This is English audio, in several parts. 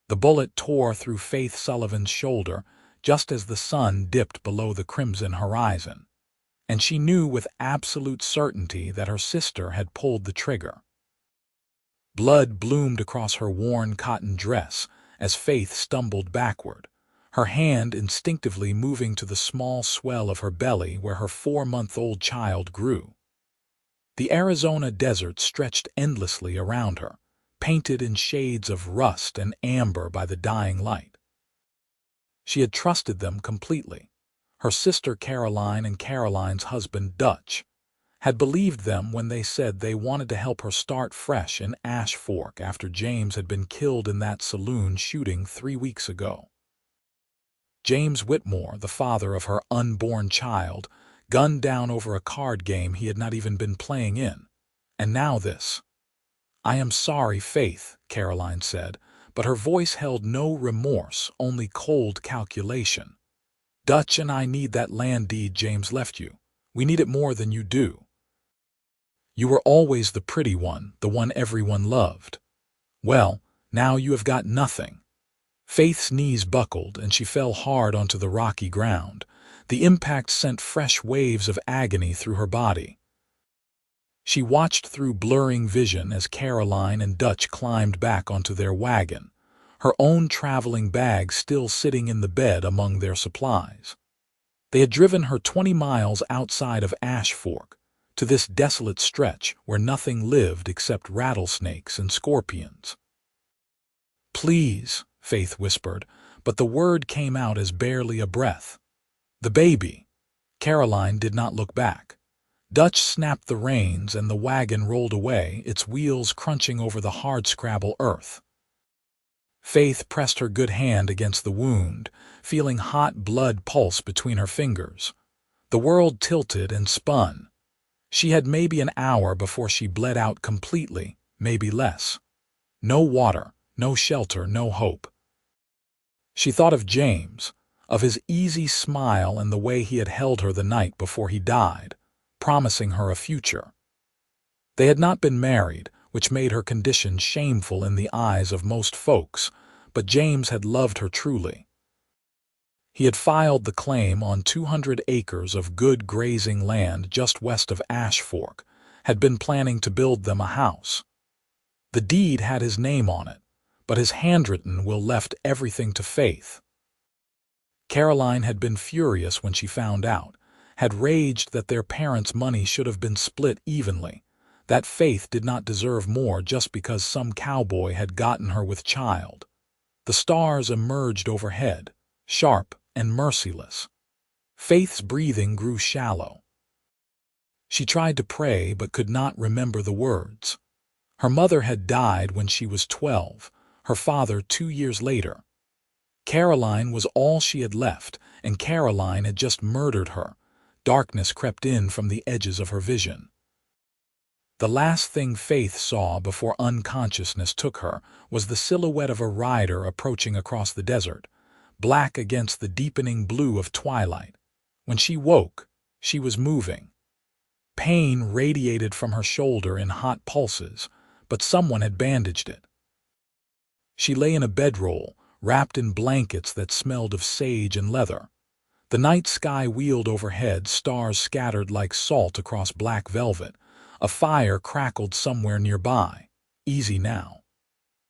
The bullet tore through Faith Sullivan's shoulder just as the sun dipped below the crimson horizon, and she knew with absolute certainty that her sister had pulled the trigger. Blood bloomed across her worn cotton dress as Faith stumbled backward, her hand instinctively moving to the small swell of her belly where her 4-month-old child grew. The Arizona desert stretched endlessly around her, painted in shades of rust and amber by the dying light. She had trusted them completely. Her sister Caroline and Caroline's husband Dutch had believed them when they said they wanted to help her start fresh in Ash Fork after James had been killed in that saloon shooting 3 weeks ago. James Whitmore, the father of her unborn child, gunned down over a card game he had not even been playing in. And now this. "I am sorry, Faith," Caroline said, but her voice held no remorse, only cold calculation. "Dutch and I need that land deed James left you. We need it more than you do. You were always the pretty one, the one everyone loved. Well, now you have got nothing." Faith's knees buckled and she fell hard onto the rocky ground. The impact sent fresh waves of agony through her body. She watched through blurring vision as Caroline and Dutch climbed back onto their wagon, her own traveling bag still sitting in the bed among their supplies. They had driven her 20 miles outside of Ash Fork, to this desolate stretch where nothing lived except rattlesnakes and scorpions. "Please," Faith whispered, but the word came out as barely a breath. "The baby." Caroline did not look back. Dutch snapped the reins and the wagon rolled away, its wheels crunching over the hardscrabble earth. Faith pressed her good hand against the wound, feeling hot blood pulse between her fingers. The world tilted and spun. She had maybe an hour before she bled out completely, maybe less. No water, no shelter, no hope. She thought of James, of his easy smile and the way he had held her the night before he died, promising her a future. They had not been married, which made her condition shameful in the eyes of most folks, but James had loved her truly. He had filed the claim on 200 acres of good grazing land just west of Ash Fork, had been planning to build them a house. The deed had his name on it, but his handwritten will left everything to Faith. Caroline had been furious when she found out, had raged that their parents' money should have been split evenly, that Faith did not deserve more just because some cowboy had gotten her with child. The stars emerged overhead, sharp and merciless. Faith's breathing grew shallow. She tried to pray but could not remember the words. Her mother had died when she was 12, her father 2 years later. Caroline was all she had left, and Caroline had just murdered her. Darkness crept in from the edges of her vision. The last thing Faith saw before unconsciousness took her was the silhouette of a rider approaching across the desert, black against the deepening blue of twilight. When she woke, she was moving. Pain radiated from her shoulder in hot pulses, but someone had bandaged it. She lay in a bedroll, wrapped in blankets that smelled of sage and leather. The night sky wheeled overhead, stars scattered like salt across black velvet. A fire crackled somewhere nearby. "Easy now."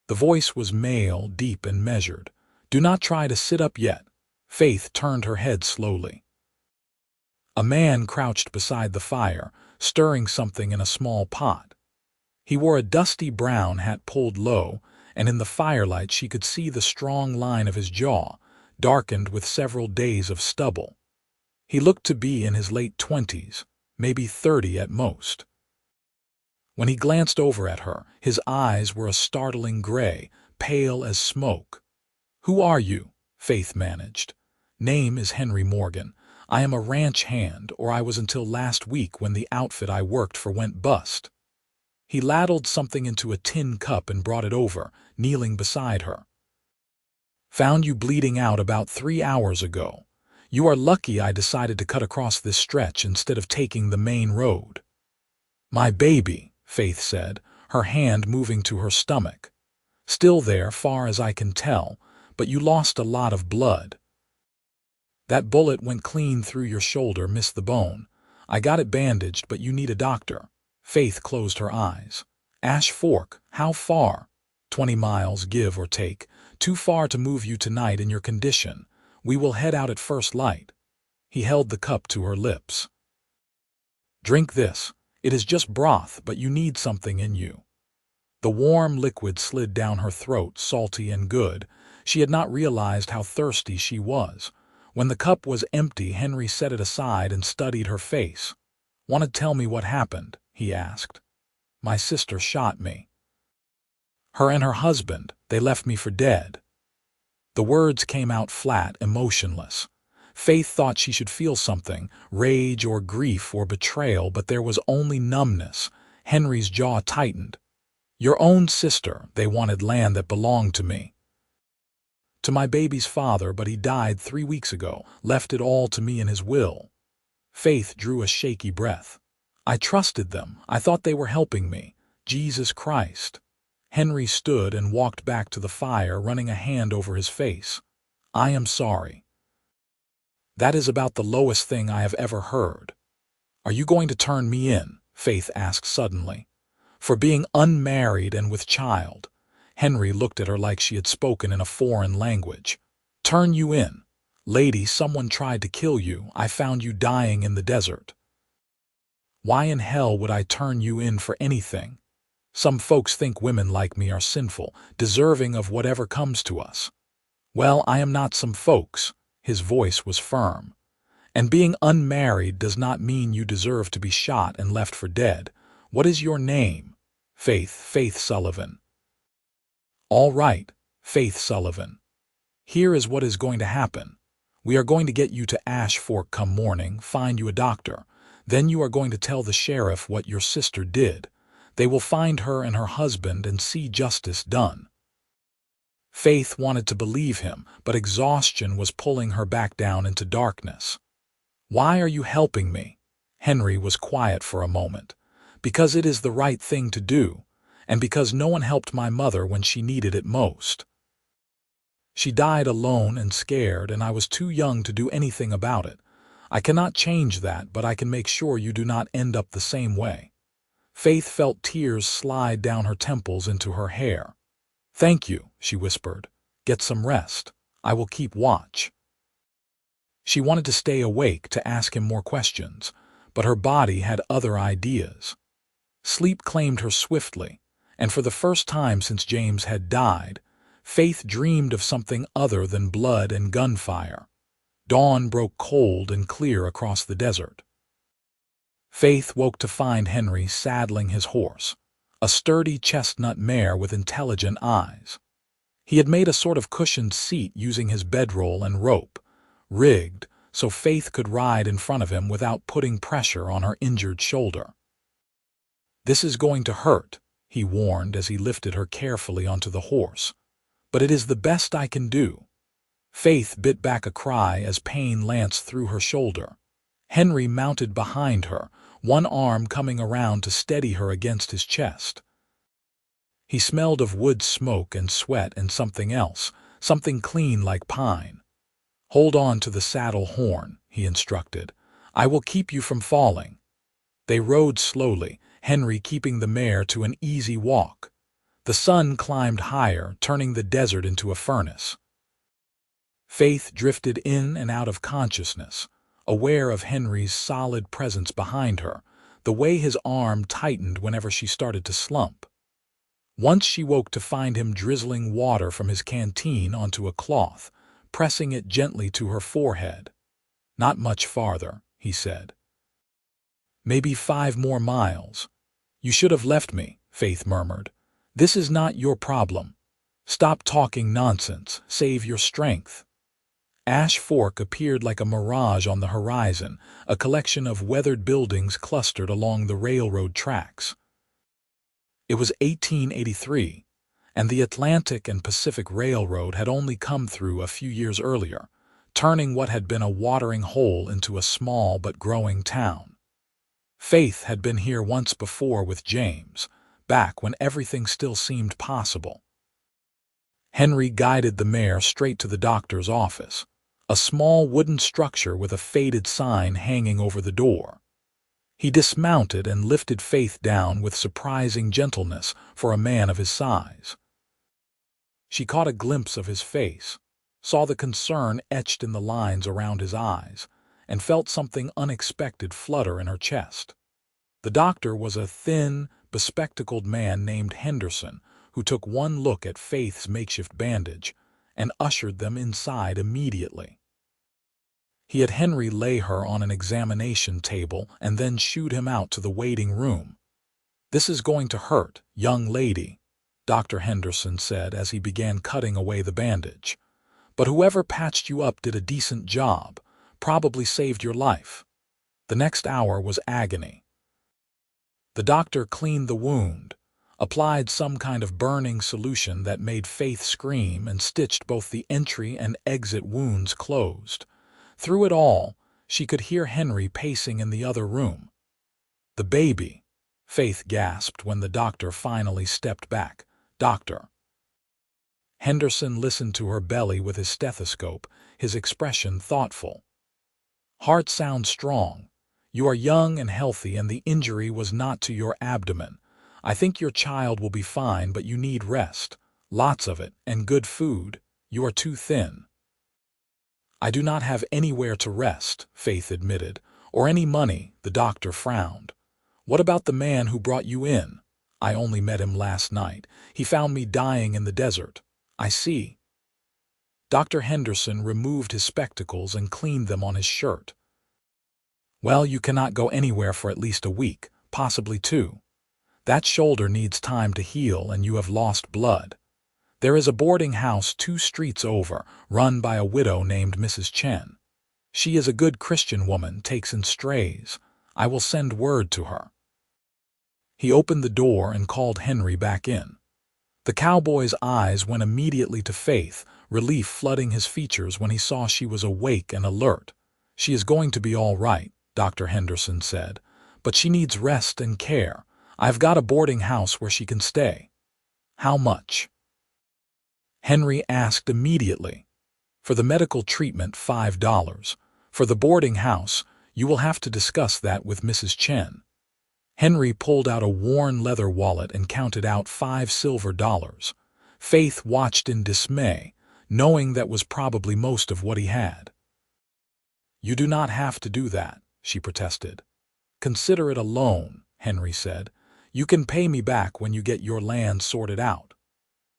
The voice was male, deep and measured. "Do not try to sit up yet." Faith turned her head slowly. A man crouched beside the fire, stirring something in a small pot. He wore a dusty brown hat pulled low, and in the firelight she could see the strong line of his jaw, darkened with several days of stubble. He looked to be in his late 20s, maybe 30 at most. When he glanced over at her, his eyes were a startling gray, pale as smoke. "Who are you?" Faith managed. "Name is Henry Morgan. I am a ranch hand, or I was until last week when the outfit I worked for went bust." He ladled something into a tin cup and brought it over, kneeling beside her. "Found you bleeding out about 3 hours ago. You are lucky I decided to cut across this stretch instead of taking the main road." "My baby," Faith said, her hand moving to her stomach. Still there, far as I can tell, but you lost a lot of blood. That bullet went clean through your shoulder, missed the bone. I got it bandaged, but you need a doctor. Faith closed her eyes. Ash Fork, how far? 20 miles, give or take. Too far to move you tonight in your condition. We will head out at first light. He held the cup to her lips. Drink this. It is just broth, but you need something in you. The warm liquid slid down her throat, salty and good. She had not realized how thirsty she was. When the cup was empty, Henry set it aside and studied her face. "Want to tell me what happened?" he asked. "My sister shot me. Her and her husband, they left me for dead." The words came out flat, emotionless. Faith thought she should feel something, rage or grief or betrayal, but there was only numbness. Henry's jaw tightened. "Your own sister, they wanted land that belonged to me. To my baby's father, but he died 3 weeks ago, left it all to me in his will." Faith drew a shaky breath. "I trusted them. I thought they were helping me. Jesus Christ." Henry stood and walked back to the fire, running a hand over his face. "I am sorry. That is about the lowest thing I have ever heard." "Are you going to turn me in?" Faith asked suddenly. "For being unmarried and with child." Henry looked at her like she had spoken in a foreign language. "Turn you in? Lady, someone tried to kill you. I found you dying in the desert. Why in hell would I turn you in for anything? Some folks think women like me are sinful, deserving of whatever comes to us. Well, I am not some folks." His voice was firm. "And being unmarried does not mean you deserve to be shot and left for dead. What is your name?" Faith Sullivan." "All right, Faith Sullivan. Here is what is going to happen. We are going to get you to Ash Fork come morning, find you a doctor. Then you are going to tell the sheriff what your sister did. They will find her and her husband and see justice done." Faith wanted to believe him, but exhaustion was pulling her back down into darkness. "Why are you helping me?" Henry was quiet for a moment. "Because it is the right thing to do, and because no one helped my mother when she needed it most. She died alone and scared, and I was too young to do anything about it. I cannot change that, but I can make sure you do not end up the same way." Faith felt tears slide down her temples into her hair. "Thank you," she whispered. "Get some rest. I will keep watch." She wanted to stay awake to ask him more questions, but her body had other ideas. Sleep claimed her swiftly, and for the first time since James had died, Faith dreamed of something other than blood and gunfire. Dawn broke cold and clear across the desert. Faith woke to find Henry saddling his horse, a sturdy chestnut mare with intelligent eyes. He had made a sort of cushioned seat using his bedroll and rope, rigged so Faith could ride in front of him without putting pressure on her injured shoulder. "This is going to hurt," he warned as he lifted her carefully onto the horse. "But it is the best I can do." Faith bit back a cry as pain lanced through her shoulder. Henry mounted behind her, one arm coming around to steady her against his chest. He smelled of wood smoke and sweat and something else, something clean like pine. "Hold on to the saddle horn," he instructed. "I will keep you from falling." They rode slowly, Henry keeping the mare to an easy walk. The sun climbed higher, turning the desert into a furnace. Faith drifted in and out of consciousness, aware of Henry's solid presence behind her, the way his arm tightened whenever she started to slump. Once she woke to find him drizzling water from his canteen onto a cloth, pressing it gently to her forehead. "Not much farther," he said. "Maybe 5 more miles." "You should have left me," Faith murmured. "This is not your problem. Stop talking nonsense. Save your strength." Ash Fork appeared like a mirage on the horizon, a collection of weathered buildings clustered along the railroad tracks. It was 1883, and the Atlantic and Pacific Railroad had only come through a few years earlier, turning what had been a watering hole into a small but growing town. Faith had been here once before with James, back when everything still seemed possible. Henry guided the mare straight to the doctor's office, a small wooden structure with a faded sign hanging over the door. He dismounted and lifted Faith down with surprising gentleness for a man of his size. She caught a glimpse of his face, saw the concern etched in the lines around his eyes, and felt something unexpected flutter in her chest. The doctor was a thin, bespectacled man named Henderson, who took one look at Faith's makeshift bandage and ushered them inside immediately. He had Henry lay her on an examination table and then shooed him out to the waiting room. "This is going to hurt, young lady," Dr. Henderson said as he began cutting away the bandage. "But whoever patched you up did a decent job, probably saved your life." The next hour was agony. The doctor cleaned the wound, applied some kind of burning solution that made Faith scream, and stitched both the entry and exit wounds closed. Through it all, she could hear Henry pacing in the other room. "The baby," Faith gasped when the doctor finally stepped back. "Doctor." Henderson listened to her belly with his stethoscope, his expression thoughtful. "Heart sounds strong. You are young and healthy, and the injury was not to your abdomen. I think your child will be fine, but you need rest. Lots of it, and good food. You are too thin." "I do not have anywhere to rest," Faith admitted, "or any money," the doctor frowned. "What about the man who brought you in?" "I only met him last night. He found me dying in the desert." "I see." Dr. Henderson removed his spectacles and cleaned them on his shirt. "Well, you cannot go anywhere for at least a week, possibly 2. That shoulder needs time to heal, and you have lost blood. There is a boarding house 2 streets over, run by a widow named Mrs. Chen. She is a good Christian woman, takes in strays. I will send word to her." He opened the door and called Henry back in. The cowboy's eyes went immediately to Faith, relief flooding his features when he saw she was awake and alert. "She is going to be all right," Dr. Henderson said, "but she needs rest and care. I've got a boarding house where she can stay." "How much?" Henry asked immediately. "For the medical treatment, $5. For the boarding house, you will have to discuss that with Mrs. Chen." Henry pulled out a worn leather wallet and counted out $5 silver. Faith watched in dismay, knowing that was probably most of what he had. "You do not have to do that," she protested. "Consider it a loan," Henry said. "You can pay me back when you get your land sorted out."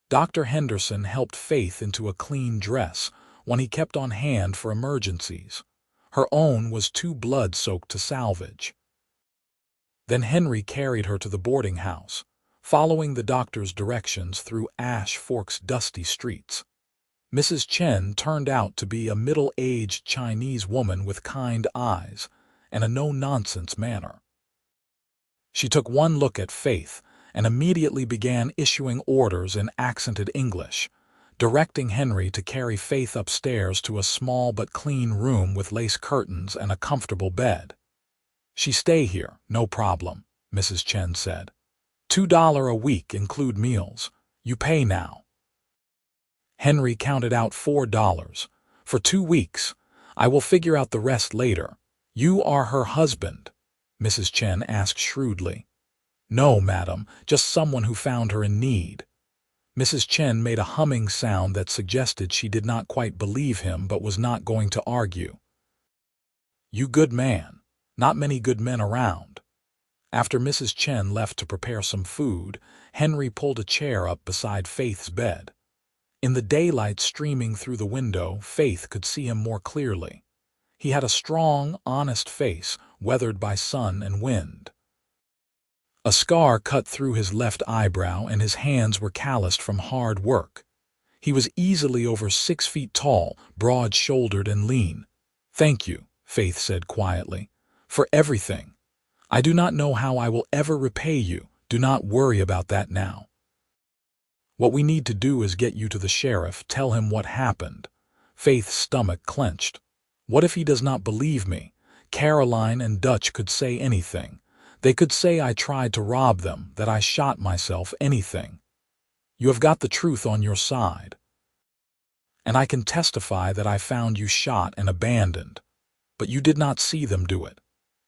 Dr. Henderson helped Faith into a clean dress, one he kept on hand for emergencies. Her own was too blood-soaked to salvage. Then Henry carried her to the boarding house, following the doctor's directions through Ash Fork's dusty streets. Mrs. Chen turned out to be a middle-aged Chinese woman with kind eyes and a no-nonsense manner. She took one look at Faith and immediately began issuing orders in accented English, directing Henry to carry Faith upstairs to a small but clean room with lace curtains and a comfortable bed. "She stay here, no problem," Mrs. Chen said. $2 a week include meals. You pay now." Henry counted out $4. "For 2 weeks. I will figure out the rest later." "You are her husband?" Mrs. Chen asked shrewdly. "No, madam, just someone who found her in need." Mrs. Chen made a humming sound that suggested she did not quite believe him but was not going to argue. "You good man. Not many good men around." After Mrs. Chen left to prepare some food, Henry pulled a chair up beside Faith's bed. In the daylight streaming through the window, Faith could see him more clearly. He had a strong, honest face, weathered by sun and wind. A scar cut through his left eyebrow, and his hands were calloused from hard work. He was easily over 6 feet tall, broad-shouldered and lean. "Thank you," Faith said quietly, "for everything. I do not know how I will ever repay you. Do not worry about that now. What we need to do is get you to the sheriff, tell him what happened." Faith's stomach clenched. What if he does not believe me? Caroline and Dutch could say anything. They could say I tried to rob them, that I shot myself, anything. "You have got the truth on your side," and I can testify that I found you shot and abandoned. But you did not see them do it."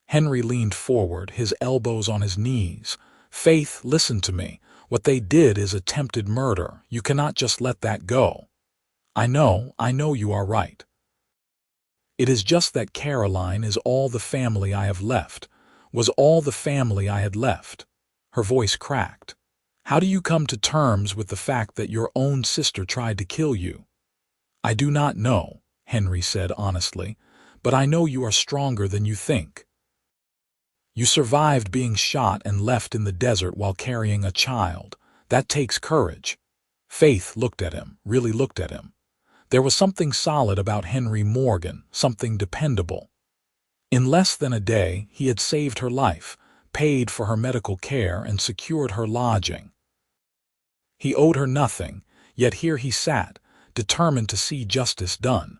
Henry leaned forward, his elbows on his knees. "Faith, listen to me. What they did is attempted murder. You cannot just let that go." I know you are right. It is just that Caroline is all the family I have left, was all the family I had left." Her voice cracked. "How do you come to terms with the fact that your own sister tried to kill you?" "I do not know," Henry said honestly, "but I know you are stronger than you think. You survived being shot and left in the desert while carrying a child. That takes courage." Faith looked at him, really looked at him. There was something solid about Henry Morgan, something dependable. In less than a day, he had saved her life, paid for her medical care, and secured her lodging. He owed her nothing, yet here he sat, determined to see justice done.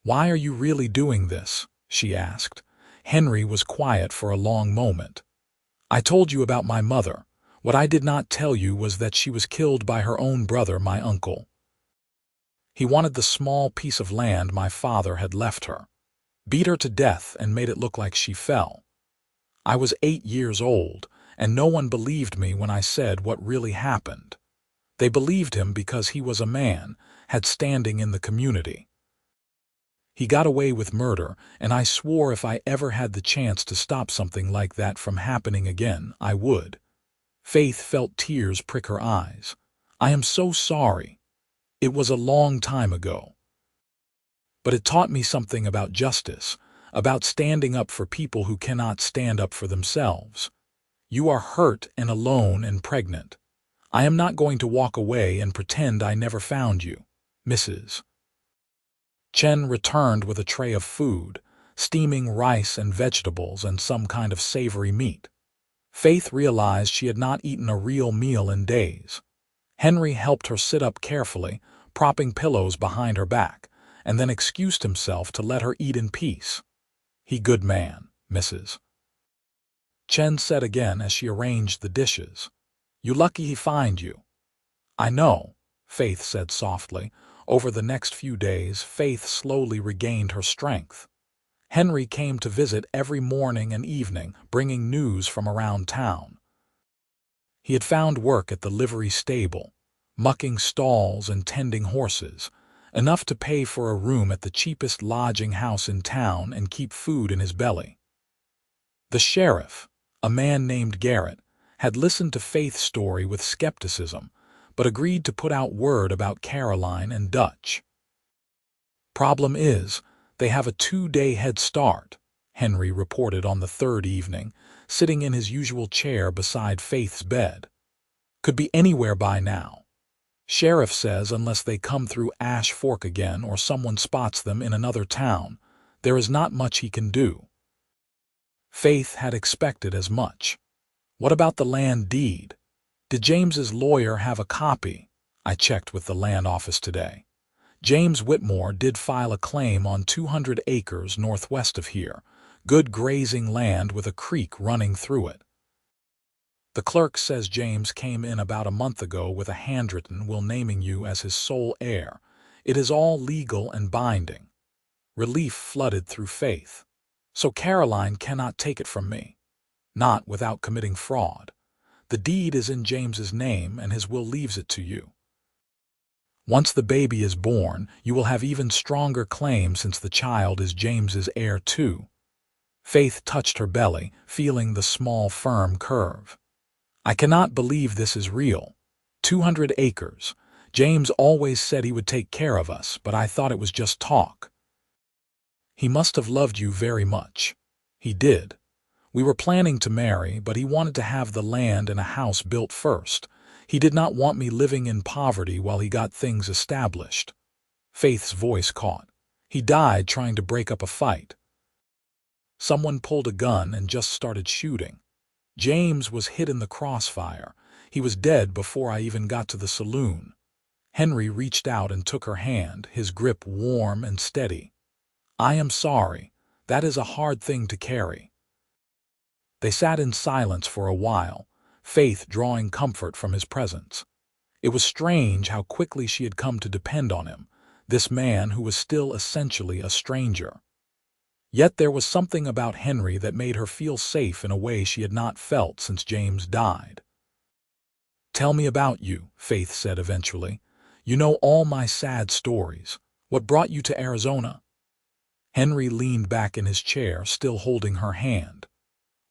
"Why are you really doing this?" she asked. Henry was quiet for a long moment. "I told you about my mother. What I did not tell you was that she was killed by her own brother, my uncle. He wanted the small piece of land my father had left her, beat her to death and made it look like she fell. I was 8 years old, and no one believed me when I said what really happened. They believed him because he was a man, had standing in the community. He got away with murder, and I swore if I ever had the chance to stop something like that from happening again, I would." Faith felt tears prick her eyes. "I am so sorry. It was a long time ago. But it taught me something about justice, about standing up for people who cannot stand up for themselves. You are hurt and alone and pregnant. I am not going to walk away and pretend I never found you, Mrs. Chen returned with a tray of food, steaming rice and vegetables and some kind of savory meat. Faith realized she had not eaten a real meal in days. Henry helped her sit up carefully, propping pillows behind her back, and then excused himself to let her eat in peace. "He good man, Mrs. Chen said again as she arranged the dishes. "You lucky he find you." "I know," Faith said softly. Over the next few days, Faith slowly regained her strength. Henry came to visit every morning and evening, bringing news from around town. He had found work at the livery stable, mucking stalls and tending horses, enough to pay for a room at the cheapest lodging house in town and keep food in his belly. The sheriff, a man named Garrett, had listened to Faith's story with skepticism, but agreed to put out word about Caroline and Dutch. "Problem is, they have a 2-day head start," Henry reported on the third evening, sitting in his usual chair beside Faith's bed. "Could be anywhere by now. Sheriff says unless they come through Ash Fork again or someone spots them in another town, there is not much he can do." Faith had expected as much. "What about the land deed? Did James's lawyer have a copy?" "I checked with the land office today. James Whitmore did file a claim on 200 acres northwest of here, good grazing land with a creek running through it. The clerk says James came in about a month ago with a handwritten will naming you as his sole heir. It is all legal and binding." Relief flooded through Faith. "So Caroline cannot take it from me. Not without committing fraud. The deed is in James's name and his will leaves it to you. Once the baby is born, you will have even stronger claim since the child is James's heir too." Faith touched her belly, feeling the small, firm curve. "I cannot believe this is real. 200 acres. James always said he would take care of us, but I thought it was just talk." "He must have loved you very much." "He did. We were planning to marry, but he wanted to have the land and a house built first. He did not want me living in poverty while he got things established." Faith's voice caught. "He died trying to break up a fight. Someone pulled a gun and just started shooting. James was hit in the crossfire. He was dead before I even got to the saloon." Henry reached out and took her hand, his grip warm and steady. "I am sorry. That is a hard thing to carry." They sat in silence for a while, Faith drawing comfort from his presence. It was strange how quickly she had come to depend on him, this man who was still essentially a stranger. Yet there was something about Henry that made her feel safe in a way she had not felt since James died. "Tell me about you," Faith said eventually. "You know all my sad stories. What brought you to Arizona?" Henry leaned back in his chair, still holding her hand.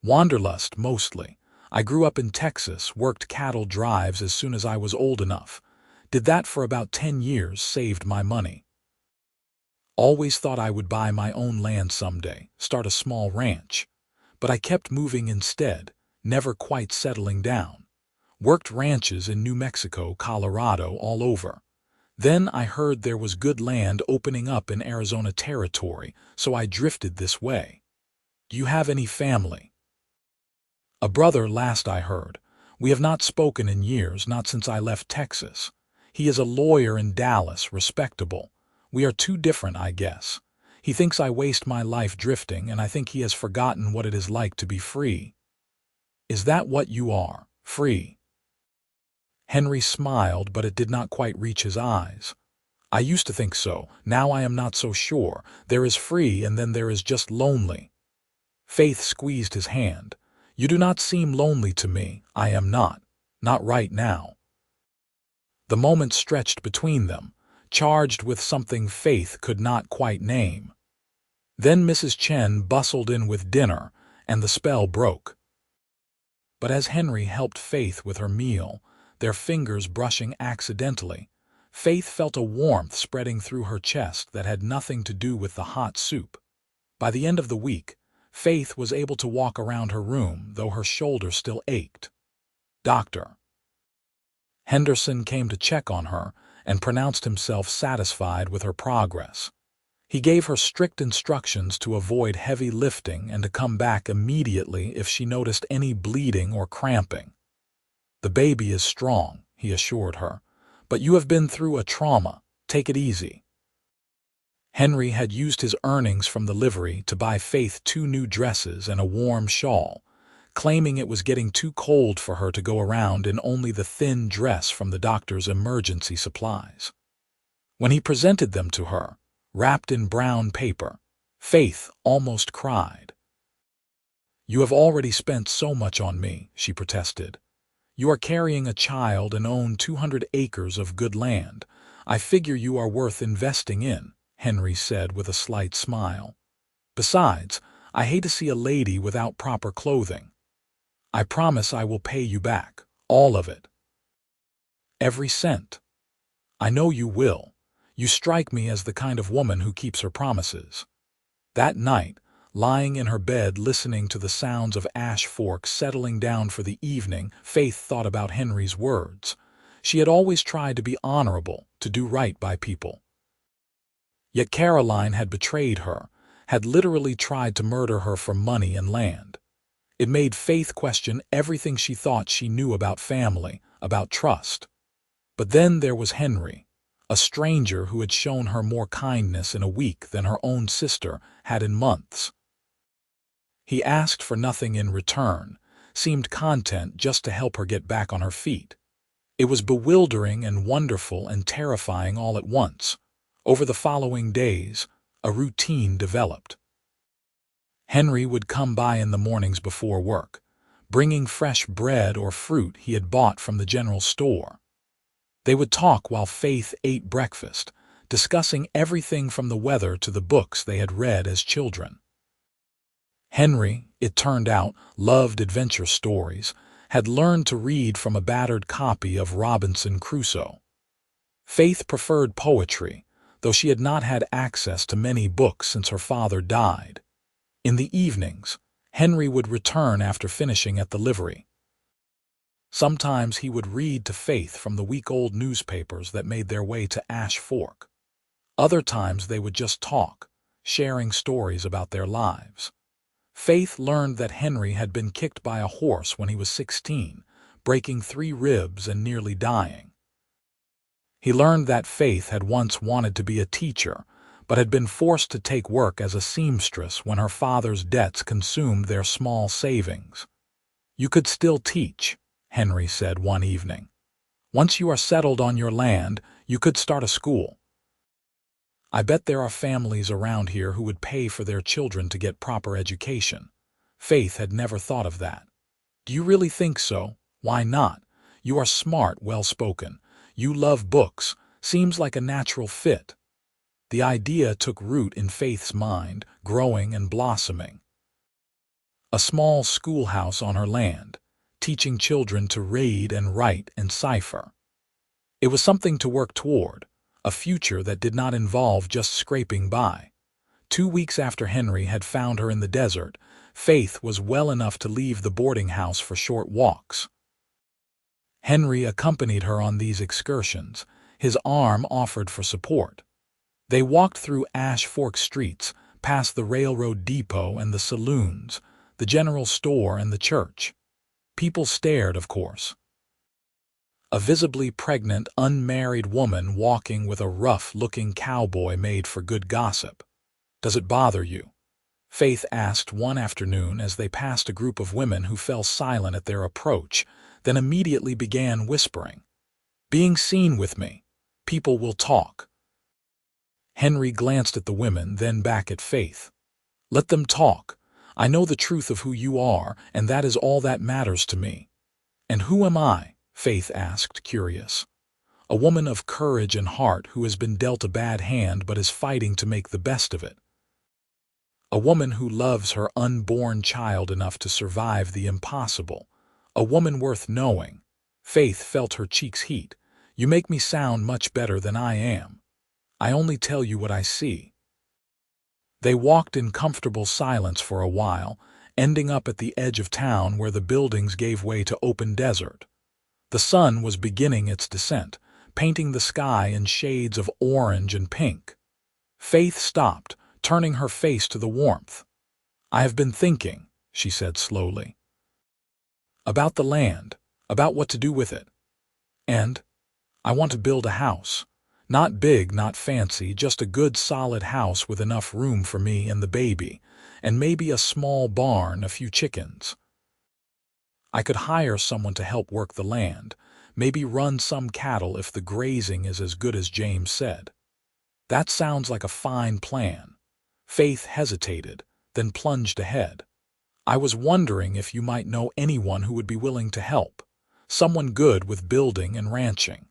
"Wanderlust, mostly. I grew up in Texas, worked cattle drives as soon as I was old enough. Did that for about 10 years, saved my money. Always thought I would buy my own land someday, start a small ranch. But I kept moving instead, never quite settling down. Worked ranches in New Mexico, Colorado, all over. Then I heard there was good land opening up in Arizona territory, so I drifted this way. Do you have any family?" "A brother, last I heard. We have not spoken in years, not since I left Texas. He is a lawyer in Dallas, respectable. We are too different, I guess. He thinks I waste my life drifting, and I think he has forgotten what it is like to be free." "Is that what you are, free?" Henry smiled, but it did not quite reach his eyes. "I used to think so. Now I am not so sure. There is free, and then there is just lonely." Faith squeezed his hand. "You do not seem lonely to me. I am not. Not right now." The moment stretched between them, charged with something Faith could not quite name. Then Mrs. Chen bustled in with dinner, and the spell broke. But as Henry helped Faith with her meal, their fingers brushing accidentally, Faith felt a warmth spreading through her chest that had nothing to do with the hot soup. By the end of the week, Faith was able to walk around her room, though her shoulder still ached. Dr. Henderson came to check on her and pronounced himself satisfied with her progress. He gave her strict instructions to avoid heavy lifting and to come back immediately if she noticed any bleeding or cramping. "The baby is strong," he assured her, "but you have been through a trauma. Take it easy." Henry had used his earnings from the livery to buy Faith 2 new dresses and a warm shawl, claiming it was getting too cold for her to go around in only the thin dress from the doctor's emergency supplies. When he presented them to her, wrapped in brown paper, Faith almost cried. "You have already spent so much on me," she protested. "You are carrying a child and own 200 acres of good land. I figure you are worth investing in," Henry said with a slight smile. "Besides, I hate to see a lady without proper clothing. I promise I will pay you back, all of it. Every cent. I know you will. You strike me as the kind of woman who keeps her promises." That night, lying in her bed listening to the sounds of ash forks settling down for the evening, Faith thought about Henry's words. She had always tried to be honorable, to do right by people. Yet Caroline had betrayed her, had literally tried to murder her for money and land. It made Faith question everything she thought she knew about family, about trust. But then there was Henry, a stranger who had shown her more kindness in a week than her own sister had in months. He asked for nothing in return, seemed content just to help her get back on her feet. It was bewildering and wonderful and terrifying all at once. Over the following days, a routine developed. Henry would come by in the mornings before work, bringing fresh bread or fruit he had bought from the general store. They would talk while Faith ate breakfast, discussing everything from the weather to the books they had read as children. Henry, it turned out, loved adventure stories, had learned to read from a battered copy of Robinson Crusoe. Faith preferred poetry, though she had not had access to many books since her father died. In the evenings, Henry would return after finishing at the livery. Sometimes he would read to Faith from the week-old newspapers that made their way to Ash Fork. Other times they would just talk, sharing stories about their lives. Faith learned that Henry had been kicked by a horse when he was 16, breaking 3 ribs and nearly dying. He learned that Faith had once wanted to be a teacher, but had been forced to take work as a seamstress when her father's debts consumed their small savings. "You could still teach," Henry said one evening. "Once you are settled on your land, you could start a school." I bet there are families around here who would pay for their children to get proper education. Faith had never thought of that. Do you really think so? Why not? You are smart, well-spoken. You love books. Seems like a natural fit. The idea took root in Faith's mind, growing and blossoming. A small schoolhouse on her land, teaching children to read and write and cipher. It was something to work toward, a future that did not involve just scraping by. 2 weeks after Henry had found her in the desert, Faith was well enough to leave the boarding house for short walks. Henry accompanied her on these excursions, his arm offered for support. They walked through Ash Fork streets, past the railroad depot and the saloons, the general store and the church. People stared, of course. A visibly pregnant, unmarried woman walking with a rough-looking cowboy made for good gossip. "Does it bother you?" Faith asked one afternoon as they passed a group of women who fell silent at their approach, then immediately began whispering. "Being seen with me. People will talk." Henry glanced at the women, then back at Faith. "Let them talk. I know the truth of who you are, and that is all that matters to me." "And who am I?" Faith asked, curious. "A woman of courage and heart who has been dealt a bad hand but is fighting to make the best of it. A woman who loves her unborn child enough to survive the impossible. A woman worth knowing." Faith felt her cheeks heat. "You make me sound much better than I am. I only tell you what I see." They walked in comfortable silence for a while, ending up at the edge of town where the buildings gave way to open desert. The sun was beginning its descent, painting the sky in shades of orange and pink. Faith stopped, turning her face to the warmth. "I have been thinking," she said slowly, "about the land, about what to do with it. And I want to build a house. Not big, not fancy, just a good solid house with enough room for me and the baby, and maybe a small barn, a few chickens. I could hire someone to help work the land, maybe run some cattle if the grazing is as good as James said." "That sounds like a fine plan." Faith hesitated, then plunged ahead. "I was wondering if you might know anyone who would be willing to help. Someone good with building and ranching.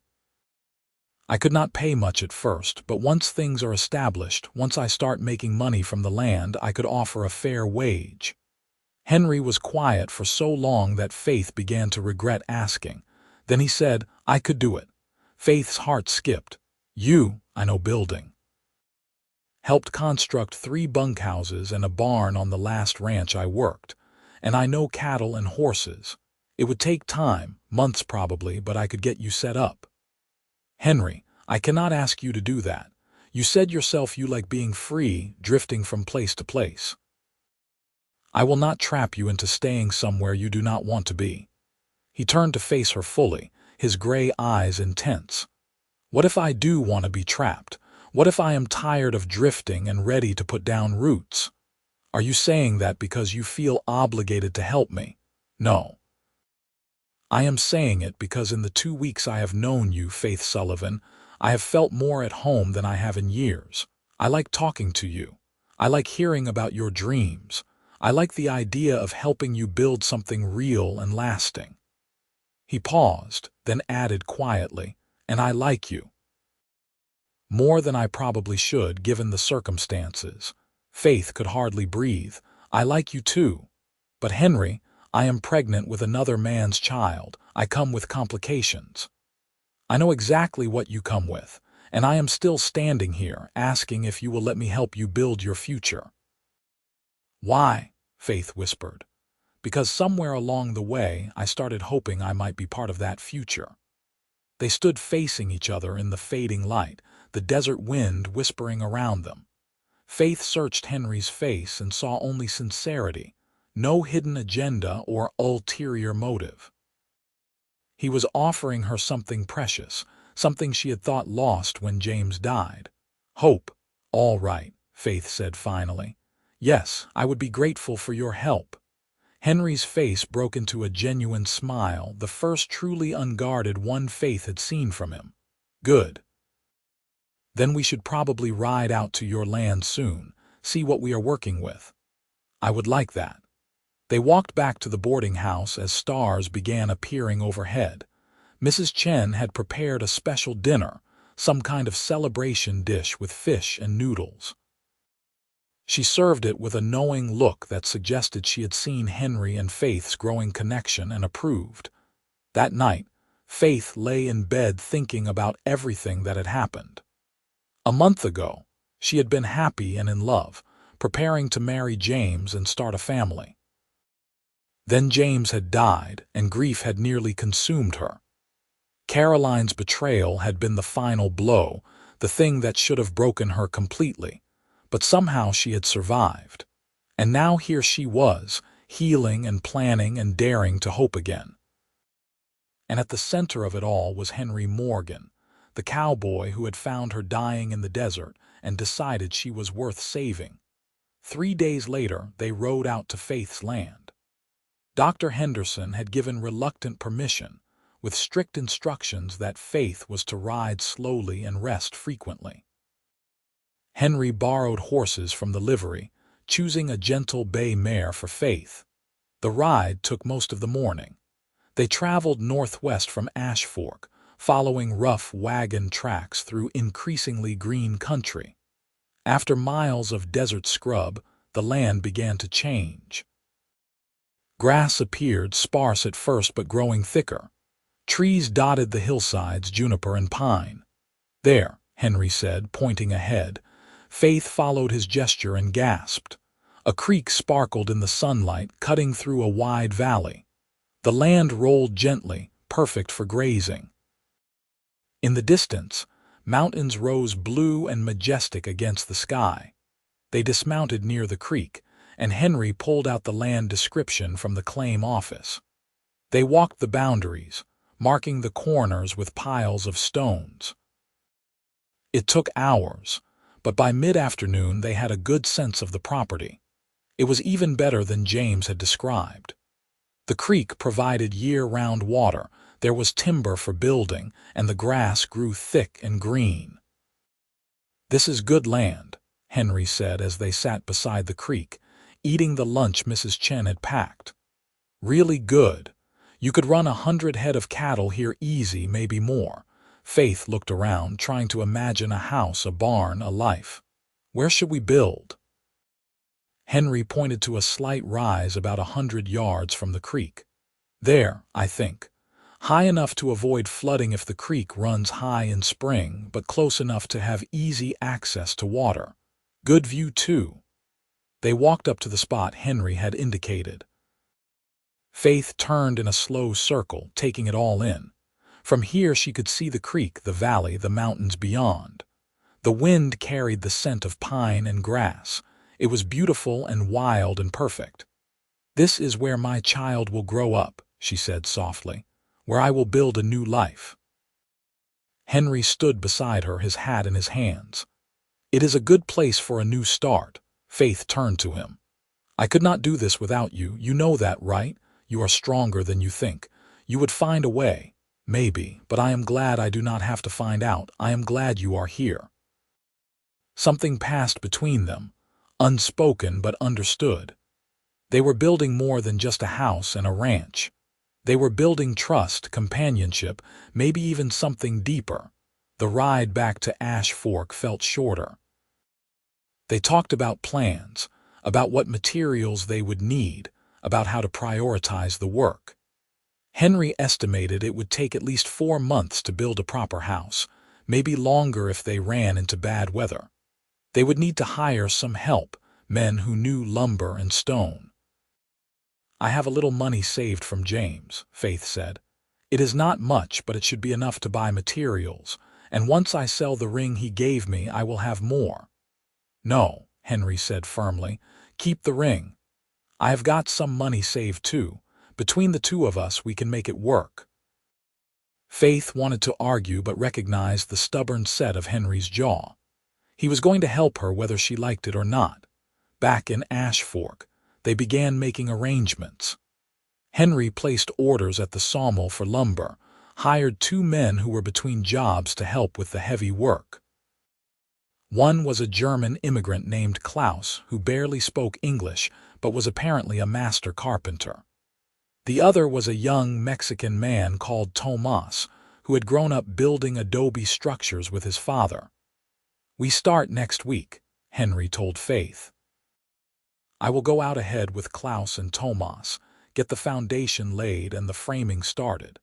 I could not pay much at first, but once things are established, once I start making money from the land, I could offer a fair wage." Henry was quiet for so long that Faith began to regret asking. Then he said, "I could do it." Faith's heart skipped. "You, I know building. Helped construct 3 bunkhouses and a barn on the last ranch I worked. And I know cattle and horses. It would take time, months probably, but I could get you set up." "Henry, I cannot ask you to do that. You said yourself you like being free, drifting from place to place. I will not trap you into staying somewhere you do not want to be." He turned to face her fully, his gray eyes intense. "What if I do want to be trapped? What if I am tired of drifting and ready to put down roots? Are you saying that because you feel obligated to help me?" "No. I am saying it because in the 2 weeks I have known you, Faith Sullivan, I have felt more at home than I have in years. I like talking to you. I like hearing about your dreams. I like the idea of helping you build something real and lasting." He paused, then added quietly, "And I like you. More than I probably should, given the circumstances." Faith could hardly breathe. "I like you too. But Henry, I am pregnant with another man's child. I come with complications. I know exactly what you come with, and I am still standing here, asking if you will let me help you build your future." "Why?" Faith whispered. "Because somewhere along the way I started hoping I might be part of that future." They stood facing each other in the fading light, the desert wind whispering around them. Faith searched Henry's face and saw only sincerity, no hidden agenda or ulterior motive. He was offering her something precious, something she had thought lost when James died. "Hope." "All right," Faith said finally. "Yes, I would be grateful for your help." Henry's face broke into a genuine smile, the first truly unguarded one Faith had seen from him. "Good. Then we should probably ride out to your land soon, see what we are working with. I would like that. They walked back to the boarding house as stars began appearing overhead. Mrs. Chen had prepared a special dinner, some kind of celebration dish with fish and noodles. She served it with a knowing look that suggested she had seen Henry and Faith's growing connection and approved. That night, Faith lay in bed thinking about everything that had happened. A month ago, she had been happy and in love, preparing to marry James and start a family. Then James had died, and grief had nearly consumed her. Caroline's betrayal had been the final blow, the thing that should have broken her completely, but somehow she had survived. And now here she was, healing and planning and daring to hope again. And at the center of it all was Henry Morgan, the cowboy who had found her dying in the desert and decided she was worth saving. 3 days later, they rode out to Faith's land. Dr. Henderson had given reluctant permission, with strict instructions that Faith was to ride slowly and rest frequently. Henry borrowed horses from the livery, choosing a gentle bay mare for Faith. The ride took most of the morning. They traveled northwest from Ash Fork, following rough wagon tracks through increasingly green country. After miles of desert scrub, the land began to change. Grass appeared, sparse at first but growing thicker. Trees dotted the hillsides, juniper and pine. "There," Henry said, pointing ahead. Faith followed his gesture and gasped. A creek sparkled in the sunlight, cutting through a wide valley. The land rolled gently, perfect for grazing. In the distance, mountains rose blue and majestic against the sky. They dismounted near the creek, and Henry pulled out the land description from the claim office. They walked the boundaries, marking the corners with piles of stones. It took hours, but by mid-afternoon they had a good sense of the property. It was even better than James had described. The creek provided year-round water, there was timber for building, and the grass grew thick and green. "This is good land," Henry said as they sat beside the creek, eating the lunch Mrs. Chen had packed. "Really good. You could run 100 head of cattle here easy, maybe more." Faith looked around, trying to imagine a house, a barn, a life. "Where should we build?" Henry pointed to a slight rise about 100 yards from the creek. "There, I think. High enough to avoid flooding if the creek runs high in spring, but close enough to have easy access to water. Good view, too." They walked up to the spot Henry had indicated. Faith turned in a slow circle, taking it all in. From here she could see the creek, the valley, the mountains beyond. The wind carried the scent of pine and grass. It was beautiful and wild and perfect. "This is where my child will grow up," she said softly, "where I will build a new life." Henry stood beside her, his hat in his hands. "It is a good place for a new start." Faith turned to him. "I could not do this without you. You know that, right? You are stronger than you think. You would find a way. Maybe, but I am glad I do not have to find out. I am glad you are here." Something passed between them, unspoken but understood. They were building more than just a house and a ranch. They were building trust, companionship, maybe even something deeper. The ride back to Ash Fork felt shorter. They talked about plans, about what materials they would need, about how to prioritize the work. Henry estimated it would take at least 4 months to build a proper house, maybe longer if they ran into bad weather. They would need to hire some help, men who knew lumber and stone. "I have a little money saved from James," Faith said. "It is not much, but it should be enough to buy materials, and once I sell the ring he gave me, I will have more." "No," Henry said firmly, "keep the ring. I have got some money saved too. Between the two of us, we can make it work." Faith wanted to argue but recognized the stubborn set of Henry's jaw. He was going to help her whether she liked it or not. Back in Ash Fork, they began making arrangements. Henry placed orders at the sawmill for lumber, hired 2 men who were between jobs to help with the heavy work. One was a German immigrant named Klaus who barely spoke English but was apparently a master carpenter. The other was a young Mexican man called Tomas who had grown up building adobe structures with his father. "We start next week," Henry told Faith. "I will go out ahead with Klaus and Tomas, get the foundation laid and the framing started.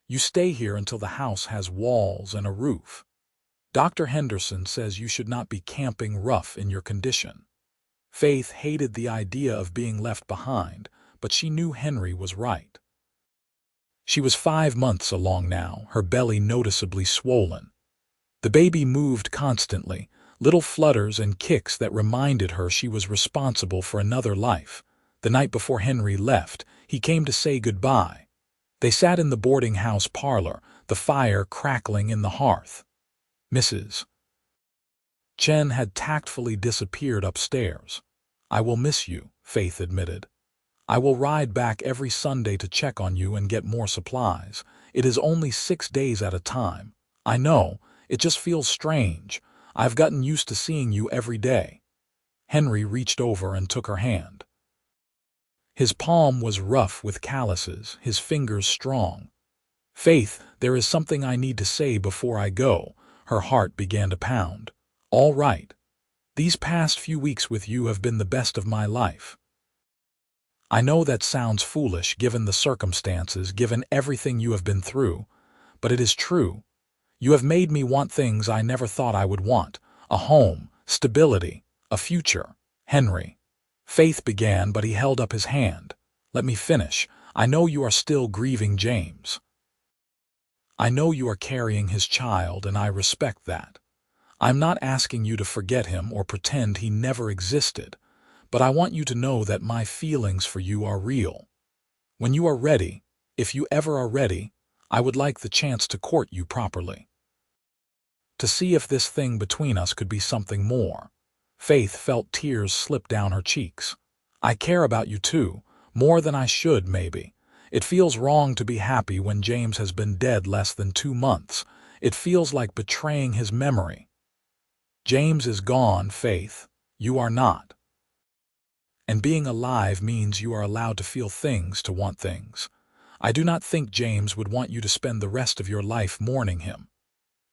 You stay here until the house has walls and a roof. Dr. Henderson says you should not be camping rough in your condition." Faith hated the idea of being left behind, but she knew Henry was right. She was 5 months along now, her belly noticeably swollen. The baby moved constantly, little flutters and kicks that reminded her she was responsible for another life. The night before Henry left, he came to say goodbye. They sat in the boarding house parlor, the fire crackling in the hearth. Mrs. Chen had tactfully disappeared upstairs. "I will miss you," Faith admitted. "I will ride back every Sunday to check on you and get more supplies. It is only 6 days at a time. I know, it just feels strange. I've gotten used to seeing you every day." Henry reached over and took her hand. His palm was rough with calluses, his fingers strong. "Faith, there is something I need to say before I go." Her heart began to pound. "All right. These past few weeks with you have been the best of my life. I know that sounds foolish given the circumstances, given everything you have been through, but it is true. You have made me want things I never thought I would want: a home, stability, a future." "Henry," Faith began, but he held up his hand. "Let me finish. I know you are still grieving James. I know you are carrying his child, and I respect that. I'm not asking you to forget him or pretend he never existed, but I want you to know that my feelings for you are real. When you are ready, if you ever are ready, I would like the chance to court you properly. To see if this thing between us could be something more." Faith felt tears slip down her cheeks. "I care about you too, more than I should, maybe. It feels wrong to be happy when James has been dead less than 2 months. It feels like betraying his memory. James is gone, Faith. You are not. And being alive means you are allowed to feel things, to want things. I do not think James would want you to spend the rest of your life mourning him."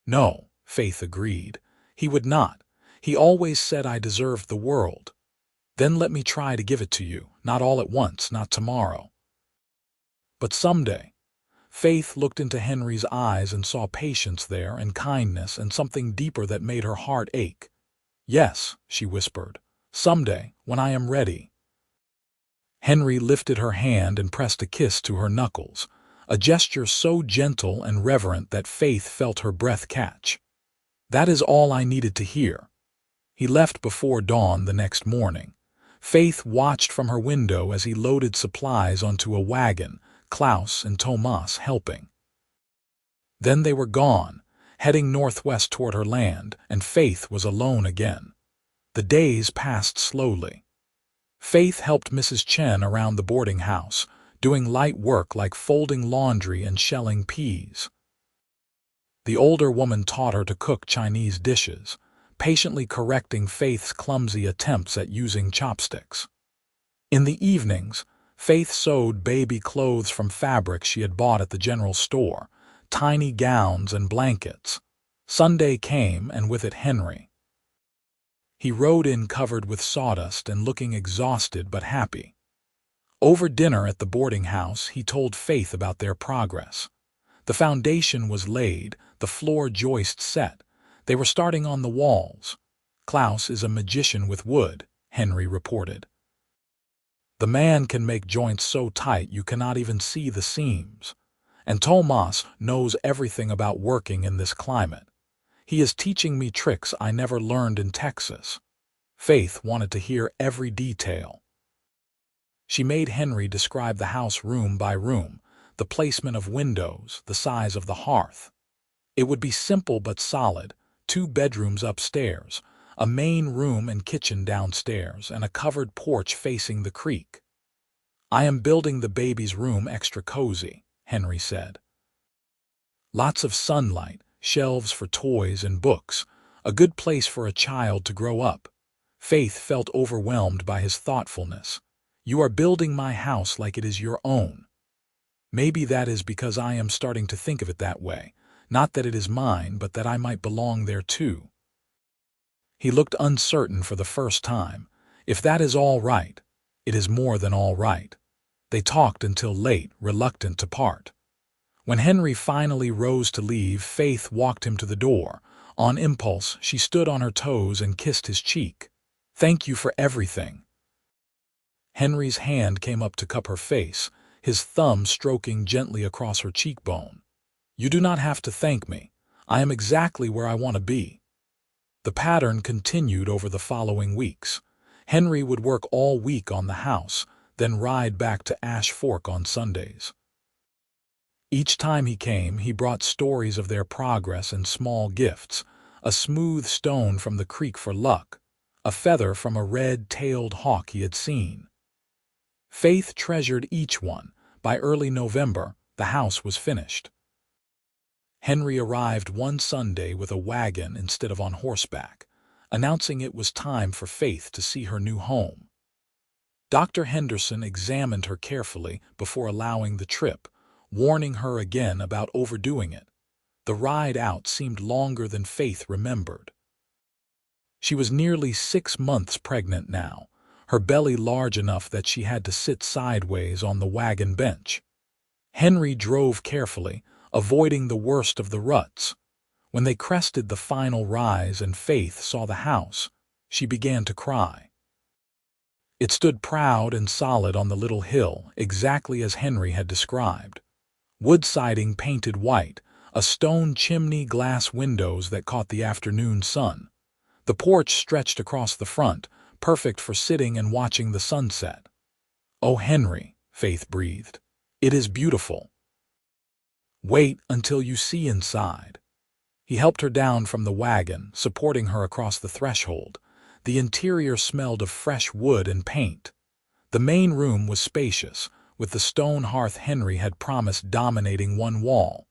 "No," Faith agreed. "He would not. He always said I deserved the world. Then let me try to give it to you, not all at once, not tomorrow, but someday." Faith looked into Henry's eyes and saw patience there and kindness and something deeper that made her heart ache. "Yes," she whispered, "someday, when I am ready." Henry lifted her hand and pressed a kiss to her knuckles, a gesture so gentle and reverent that Faith felt her breath catch. "That is all I needed to hear." He left before dawn the next morning. Faith watched from her window as he loaded supplies onto a wagon, Klaus and Tomas helping. Then they were gone, heading northwest toward her land, and Faith was alone again. The days passed slowly. Faith helped Mrs. Chen around the boarding house, doing light work like folding laundry and shelling peas. The older woman taught her to cook Chinese dishes, patiently correcting Faith's clumsy attempts at using chopsticks. In the evenings, Faith sewed baby clothes from fabric she had bought at the general store, tiny gowns and blankets. Sunday came, and with it Henry. He rode in covered with sawdust and looking exhausted but happy. Over dinner at the boarding house, he told Faith about their progress. The foundation was laid, the floor joist set. They were starting on the walls. "Klaus is a magician with wood," Henry reported. "The man can make joints so tight you cannot even see the seams. And Tomas knows everything about working in this climate. He is teaching me tricks I never learned in Texas." Faith wanted to hear every detail. She made Henry describe the house room by room, the placement of windows, the size of the hearth. It would be simple but solid: 2 bedrooms upstairs, a main room and kitchen downstairs, and a covered porch facing the creek. "I am building the baby's room extra cozy," Henry said. "Lots of sunlight, shelves for toys and books, a good place for a child to grow up. Faith felt overwhelmed by his thoughtfulness. You are building my house like it is your own. Maybe that is because I am starting to think of it that way. Not that it is mine, but that I might belong there too. He looked uncertain for the first time. If that is all right, it is more than all right. They talked until late, reluctant to part. When Henry finally rose to leave, Faith walked him to the door. On impulse, she stood on her toes and kissed his cheek. "Thank you for everything." Henry's hand came up to cup her face, his thumb stroking gently across her cheekbone. "You do not have to thank me. I am exactly where I want to be." The pattern continued over the following weeks. Henry would work all week on the house, then ride back to Ash Fork on Sundays. Each time he came, he brought stories of their progress and small gifts: a smooth stone from the creek for luck, a feather from a red-tailed hawk he had seen. Faith treasured each one. By early November, the house was finished. Henry arrived one Sunday with a wagon instead of on horseback, announcing it was time for Faith to see her new home. Dr. Henderson examined her carefully before allowing the trip, warning her again about overdoing it. The ride out seemed longer than Faith remembered. She was nearly 6 months pregnant now, her belly large enough that she had to sit sideways on the wagon bench. Henry drove carefully, avoiding the worst of the ruts. When they crested the final rise and Faith saw the house, she began to cry. It stood proud and solid on the little hill, exactly as Henry had described. Wood siding painted white, a stone chimney, glass windows that caught the afternoon sun. The porch stretched across the front, perfect for sitting and watching the sunset. "Oh, Henry," Faith breathed, "it is beautiful." "Wait until you see inside." He helped her down from the wagon, supporting her across the threshold. The interior smelled of fresh wood and paint. The main room was spacious, with the stone hearth Henry had promised dominating one wall.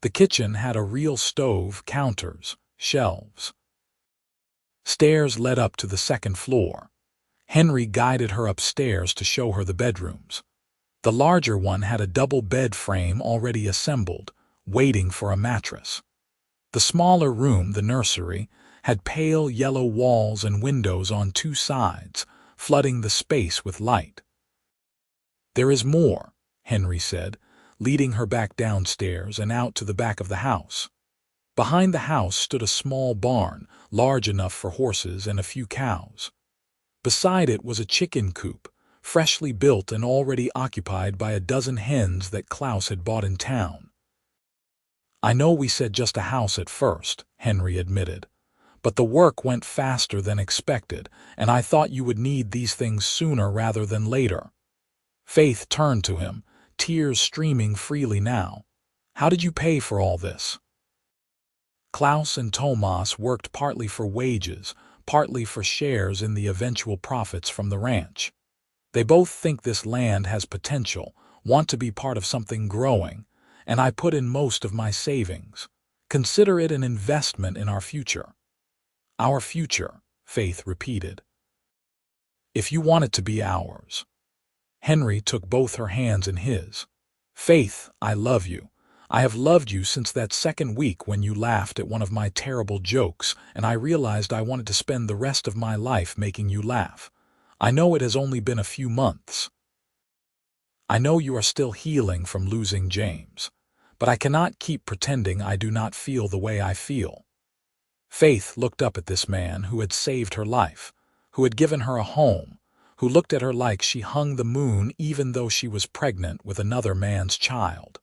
The kitchen had a real stove, counters, shelves. Stairs led up to the second floor. Henry guided her upstairs to show her the bedrooms. The larger one had a double bed frame already assembled, waiting for a mattress. The smaller room, the nursery, had pale yellow walls and windows on 2 sides, flooding the space with light. "There is more," Henry said, leading her back downstairs and out to the back of the house. Behind the house stood a small barn, large enough for horses and a few cows. Beside it was a chicken coop, freshly built and already occupied by a dozen hens that Klaus had bought in town. "I know we said just a house at first," Henry admitted, "but the work went faster than expected, and I thought you would need these things sooner rather than later." Faith turned to him, tears streaming freely now. "How did you pay for all this?" Klaus and Tomas worked partly for wages, partly for shares in the eventual profits from the ranch. They both think this land has potential, want to be part of something growing, and I put in most of my savings. Consider it an investment in our future. "Our future," Faith repeated. "If you want it to be ours." Henry took both her hands in his. "Faith, I love you. I have loved you since that second week when you laughed at one of my terrible jokes, and I realized I wanted to spend the rest of my life making you laugh. I know it has only been a few months. I know you are still healing from losing James, but I cannot keep pretending I do not feel the way I feel." Faith looked up at this man who had saved her life, who had given her a home, who looked at her like she hung the moon even though she was pregnant with another man's child.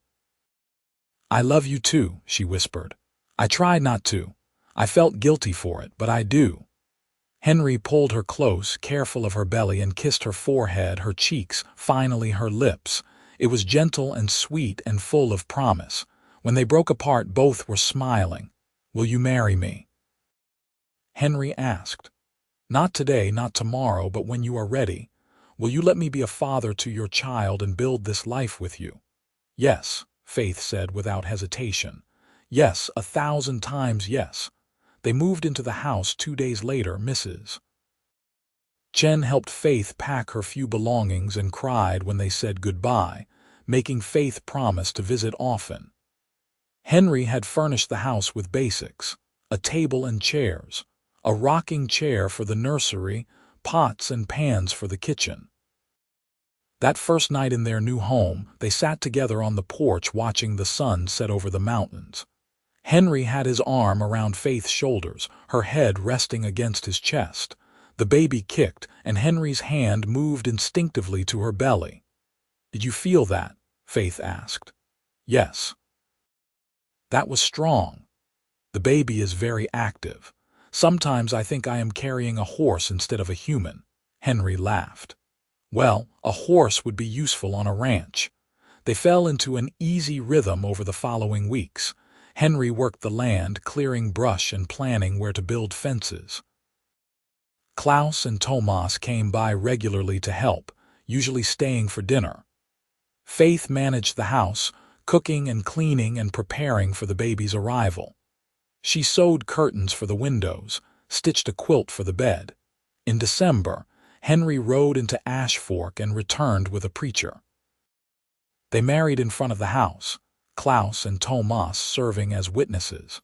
"I love you too," she whispered. "I tried not to. I felt guilty for it, but I do." Henry pulled her close, careful of her belly, and kissed her forehead, her cheeks, finally her lips. It was gentle and sweet and full of promise. When they broke apart, both were smiling. "Will you marry me?" Henry asked. "Not today, not tomorrow, but when you are ready. Will you let me be a father to your child and build this life with you?" "Yes," Faith said without hesitation. "Yes, 1,000 times yes." They moved into the house 2 days later. Mrs. Chen helped Faith pack her few belongings and cried when they said goodbye, making Faith promise to visit often. Henry had furnished the house with basics: a table and chairs, a rocking chair for the nursery, pots and pans for the kitchen. That first night in their new home, they sat together on the porch watching the sun set over the mountains. Henry had his arm around Faith's shoulders, her head resting against his chest. The baby kicked, and Henry's hand moved instinctively to her belly. "Did you feel that?" Faith asked. "Yes." "That was strong. The baby is very active. Sometimes I think I am carrying a horse instead of a human." Henry laughed. "Well, a horse would be useful on a ranch." They fell into an easy rhythm over the following weeks. Henry worked the land, clearing brush and planning where to build fences. Klaus and Tomas came by regularly to help, usually staying for dinner. Faith managed the house, cooking and cleaning and preparing for the baby's arrival. She sewed curtains for the windows, stitched a quilt for the bed. In December, Henry rode into Ash Fork and returned with a preacher. They married in front of the house, Klaus and Tomas serving as witnesses.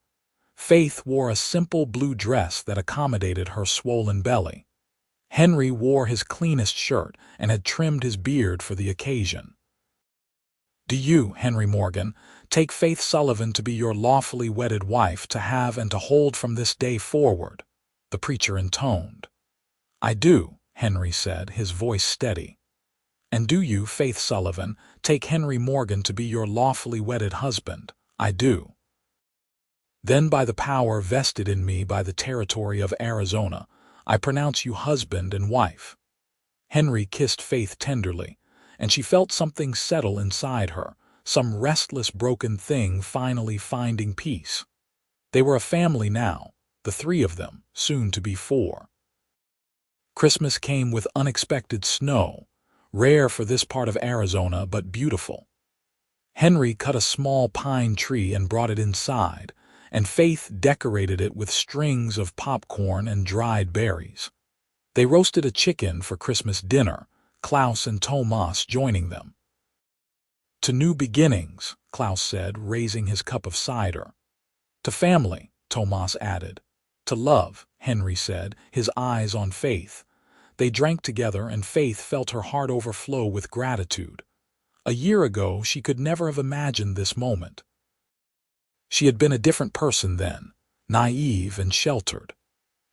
Faith wore a simple blue dress that accommodated her swollen belly. Henry wore his cleanest shirt and had trimmed his beard for the occasion. "Do you, Henry Morgan, take Faith Sullivan to be your lawfully wedded wife to have and to hold from this day forward?" the preacher intoned. "I do," Henry said, his voice steady. "And do you, Faith Sullivan, take Henry Morgan to be your lawfully wedded husband?" "I do." "Then by the power vested in me by the territory of Arizona, I pronounce you husband and wife." Henry kissed Faith tenderly, and she felt something settle inside her, some restless broken thing finally finding peace. They were a family now, the three of them, soon to be four. Christmas came with unexpected snow, rare for this part of Arizona but beautiful. Henry cut a small pine tree and brought it inside, and Faith decorated it with strings of popcorn and dried berries. They roasted a chicken for Christmas dinner, Klaus and Tomas joining them. "To new beginnings," Klaus said, raising his cup of cider. "To family," Tomas added. "To love," Henry said, his eyes on Faith. They drank together, and Faith felt her heart overflow with gratitude. A year ago, she could never have imagined this moment. She had been a different person then, naive and sheltered.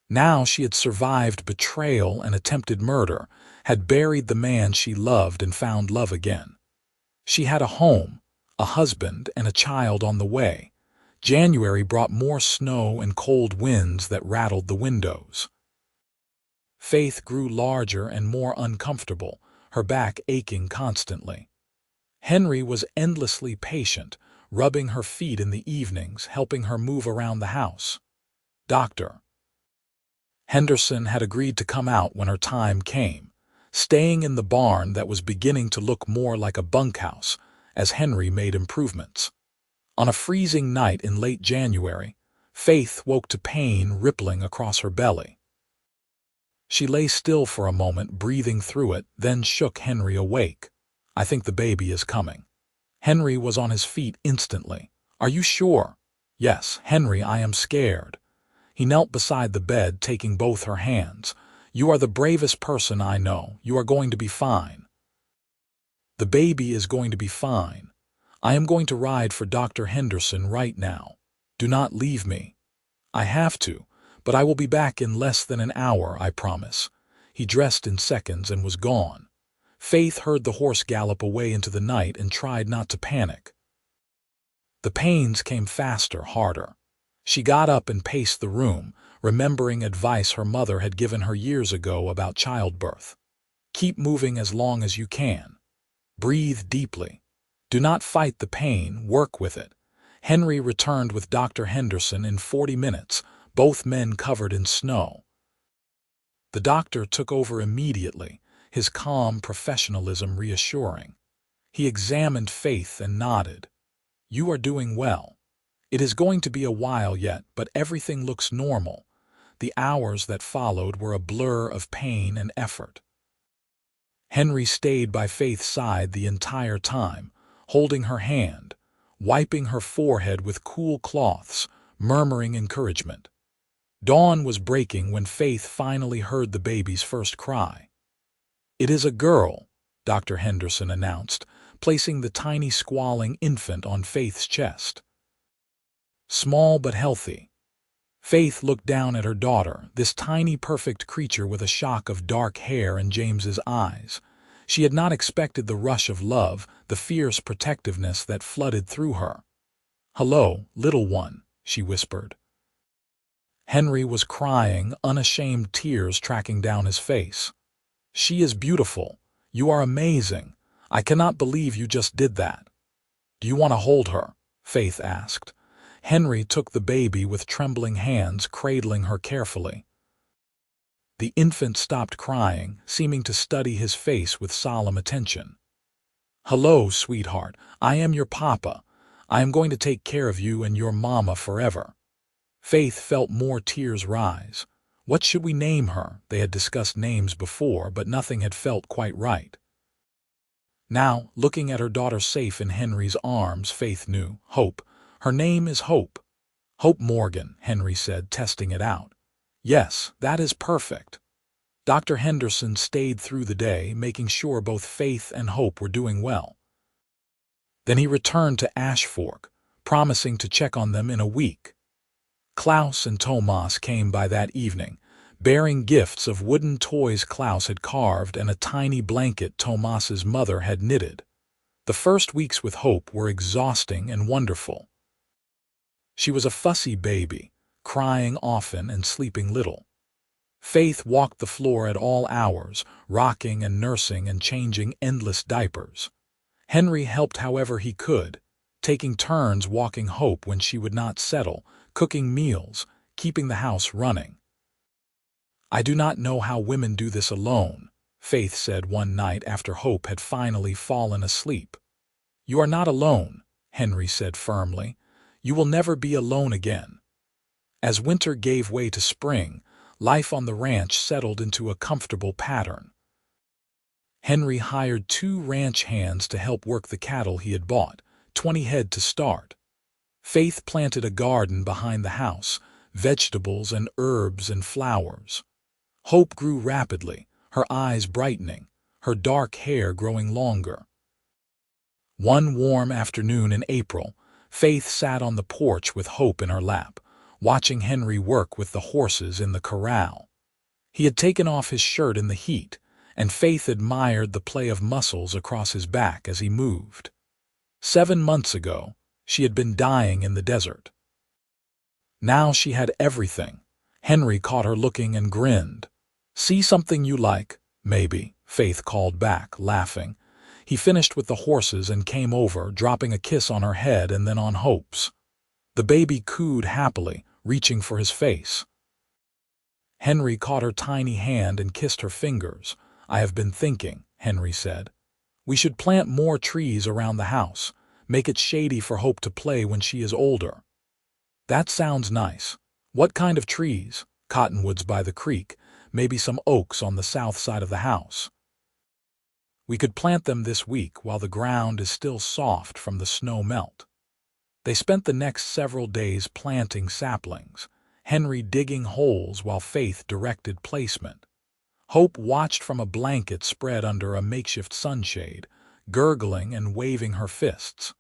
Now she had survived betrayal and attempted murder, had buried the man she loved and found love again. She had a home, a husband, and a child on the way. January brought more snow and cold winds that rattled the windows. Faith grew larger and more uncomfortable, her back aching constantly. Henry was endlessly patient, rubbing her feet in the evenings, helping her move around the house. Dr. Henderson had agreed to come out when her time came, staying in the barn that was beginning to look more like a bunkhouse as Henry made improvements. On a freezing night in late January, Faith woke to pain rippling across her belly. She lay still for a moment, breathing through it, then shook Henry awake. "I think the baby is coming." Henry was on his feet instantly. "Are you sure?" "Yes, Henry, I am scared." He knelt beside the bed, taking both her hands. "You are the bravest person I know. You are going to be fine." "The baby is going to be fine. I am going to ride for Dr. Henderson right now. Do not leave me." "I have to, but I will be back in less than an hour, I promise." He dressed in seconds and was gone. Faith heard the horse gallop away into the night and tried not to panic. The pains came faster, harder. She got up and paced the room, remembering advice her mother had given her years ago about childbirth. "Keep moving as long as you can. Breathe deeply. Do not fight the pain, work with it." Henry returned with Dr. Henderson in 40 minutes, both men covered in snow. The doctor took over immediately, his calm professionalism reassuring. He examined Faith and nodded. "You are doing well." It is going to be a while yet, but everything looks normal. The hours that followed were a blur of pain and effort. Henry stayed by Faith's side the entire time, holding her hand, wiping her forehead with cool cloths, murmuring encouragement. Dawn was breaking when Faith finally heard the baby's first cry. "It is a girl," Dr. Henderson announced, placing the tiny squalling infant on Faith's chest. Small but healthy. Faith looked down at her daughter, this tiny perfect creature with a shock of dark hair in James's eyes. She had not expected the rush of love, the fierce protectiveness that flooded through her. "Hello, little one," she whispered. Henry was crying, unashamed tears tracking down his face. "She is beautiful. You are amazing. I cannot believe you just did that." "Do you want to hold her?" Faith asked. Henry took the baby with trembling hands, cradling her carefully. The infant stopped crying, seeming to study his face with solemn attention. "Hello, sweetheart. I am your papa. I am going to take care of you and your mama forever." Faith felt more tears rise. What should we name her? They had discussed names before, but nothing had felt quite right. Now, looking at her daughter safe in Henry's arms, Faith knew. Hope. Her name is Hope. "Hope Morgan," Henry said, testing it out. "Yes, that is perfect." Dr. Henderson stayed through the day, making sure both Faith and Hope were doing well. Then he returned to Ashfork, promising to check on them in a week. Klaus and Tomas came by that evening, bearing gifts of wooden toys Klaus had carved and a tiny blanket Tomas's mother had knitted. The first weeks with Hope were exhausting and wonderful. She was a fussy baby, crying often and sleeping little. Faith walked the floor at all hours, rocking and nursing and changing endless diapers. Henry helped however he could, taking turns walking Hope when she would not settle, cooking meals, keeping the house running. "I do not know how women do this alone," Faith said one night after Hope had finally fallen asleep. "You are not alone," Henry said firmly. "You will never be alone again." As winter gave way to spring, life on the ranch settled into a comfortable pattern. Henry hired 2 ranch hands to help work the cattle he had bought, 20 head to start. Faith planted a garden behind the house, vegetables and herbs and flowers. Hope grew rapidly, her eyes brightening, her dark hair growing longer. One warm afternoon in April, Faith sat on the porch with Hope in her lap, watching Henry work with the horses in the corral. He had taken off his shirt in the heat, and Faith admired the play of muscles across his back as he moved. 7 months ago, she had been dying in the desert. Now she had everything. Henry caught her looking and grinned. "See something you like, maybe," Faith called back, laughing. He finished with the horses and came over, dropping a kiss on her head and then on Hope's. The baby cooed happily, reaching for his face. Henry caught her tiny hand and kissed her fingers. "I have been thinking," Henry said. "We should plant more trees around the house, make it shady for Hope to play when she is older." "That sounds nice. What kind of trees?" "Cottonwoods by the creek, maybe some oaks on the south side of the house." "We could plant them this week while the ground is still soft from the snow melt." They spent the next several days planting saplings, Henry digging holes while Faith directed placement. Hope watched from a blanket spread under a makeshift sunshade, gurgling and waving her fists.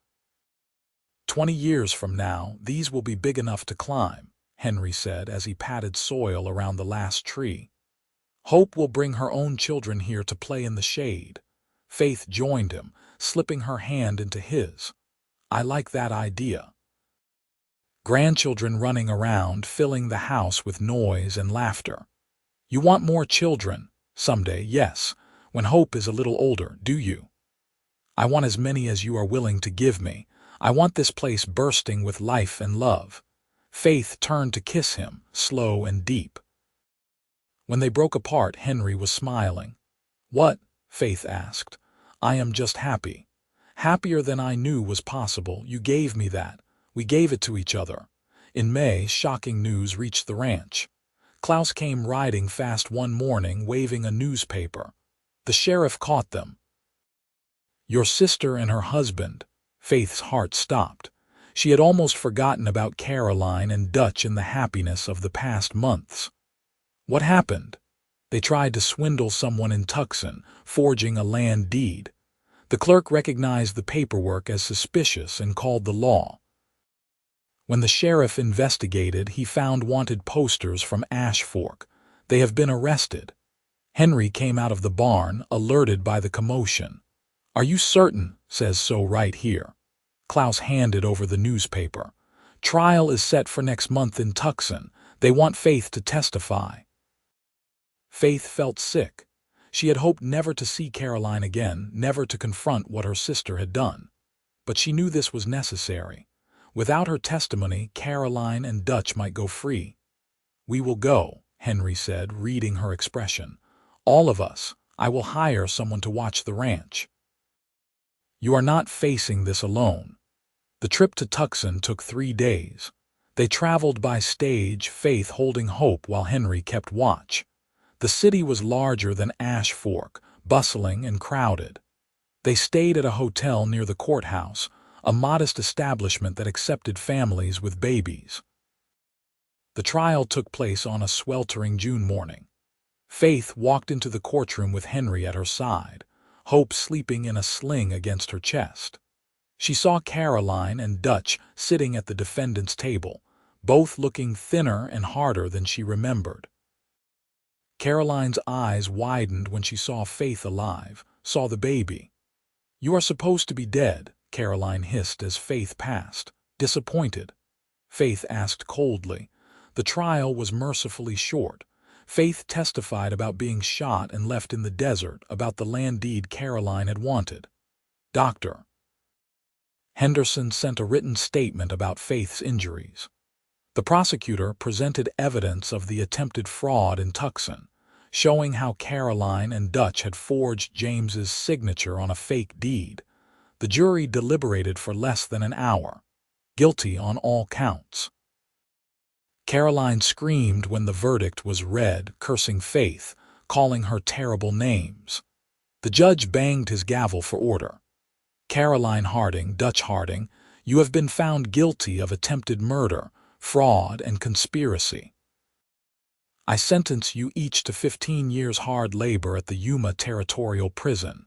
20 years from now, these will be big enough to climb," Henry said as he patted soil around the last tree. "Hope will bring her own children here to play in the shade." Faith joined him, slipping her hand into his. "I like that idea." Grandchildren running around, filling the house with noise and laughter. "You want more children?" "Someday, yes. When Hope is a little older, do you?" "I want as many as you are willing to give me. I want this place bursting with life and love." Faith turned to kiss him, slow and deep. When they broke apart, Henry was smiling. "What?" Faith asked. "I am just happy. Happier than I knew was possible. You gave me that. We gave it to each other. In May, shocking news reached the ranch. Klaus came riding fast one morning, waving a newspaper. The sheriff caught them. Your sister and her husband. Faith's heart stopped. She had almost forgotten about Caroline and Dutch in the happiness of the past months. What happened? They tried to swindle someone in Tucson, forging a land deed. The clerk recognized the paperwork as suspicious and called the law. When the sheriff investigated, he found wanted posters from Ash Fork. They have been arrested. Henry came out of the barn, alerted by the commotion. Are you certain? Says so right here. Klaus handed over the newspaper. Trial is set for next month in Tucson. They want Faith to testify. Faith felt sick. She had hoped never to see Caroline again, never to confront what her sister had done. But she knew this was necessary. Without her testimony, Caroline and Dutch might go free. We will go, Henry said, reading her expression. All of us. I will hire someone to watch the ranch. You are not facing this alone. The trip to Tucson took 3 days. They traveled by stage, Faith holding Hope while Henry kept watch. The city was larger than Ash Fork, bustling and crowded. They stayed at a hotel near the courthouse, a modest establishment that accepted families with babies. The trial took place on a sweltering June morning. Faith walked into the courtroom with Henry at her side, Hope sleeping in a sling against her chest. She saw Caroline and Dutch sitting at the defendant's table, both looking thinner and harder than she remembered. Caroline's eyes widened when she saw Faith alive, saw the baby. You are supposed to be dead, Caroline hissed as Faith passed, disappointed. Faith asked coldly. The trial was mercifully short. Faith testified about being shot and left in the desert, about the land deed Caroline had wanted. Dr. Henderson sent a written statement about Faith's injuries. The prosecutor presented evidence of the attempted fraud in Tucson, showing how Caroline and Dutch had forged James's signature on a fake deed. The jury deliberated for less than an hour. Guilty on all counts. Caroline screamed when the verdict was read, cursing Faith, calling her terrible names. The judge banged his gavel for order. Caroline Harding, Dutch Harding, you have been found guilty of attempted murder, fraud, and conspiracy. I sentence you each to 15 years hard labor at the Yuma Territorial Prison.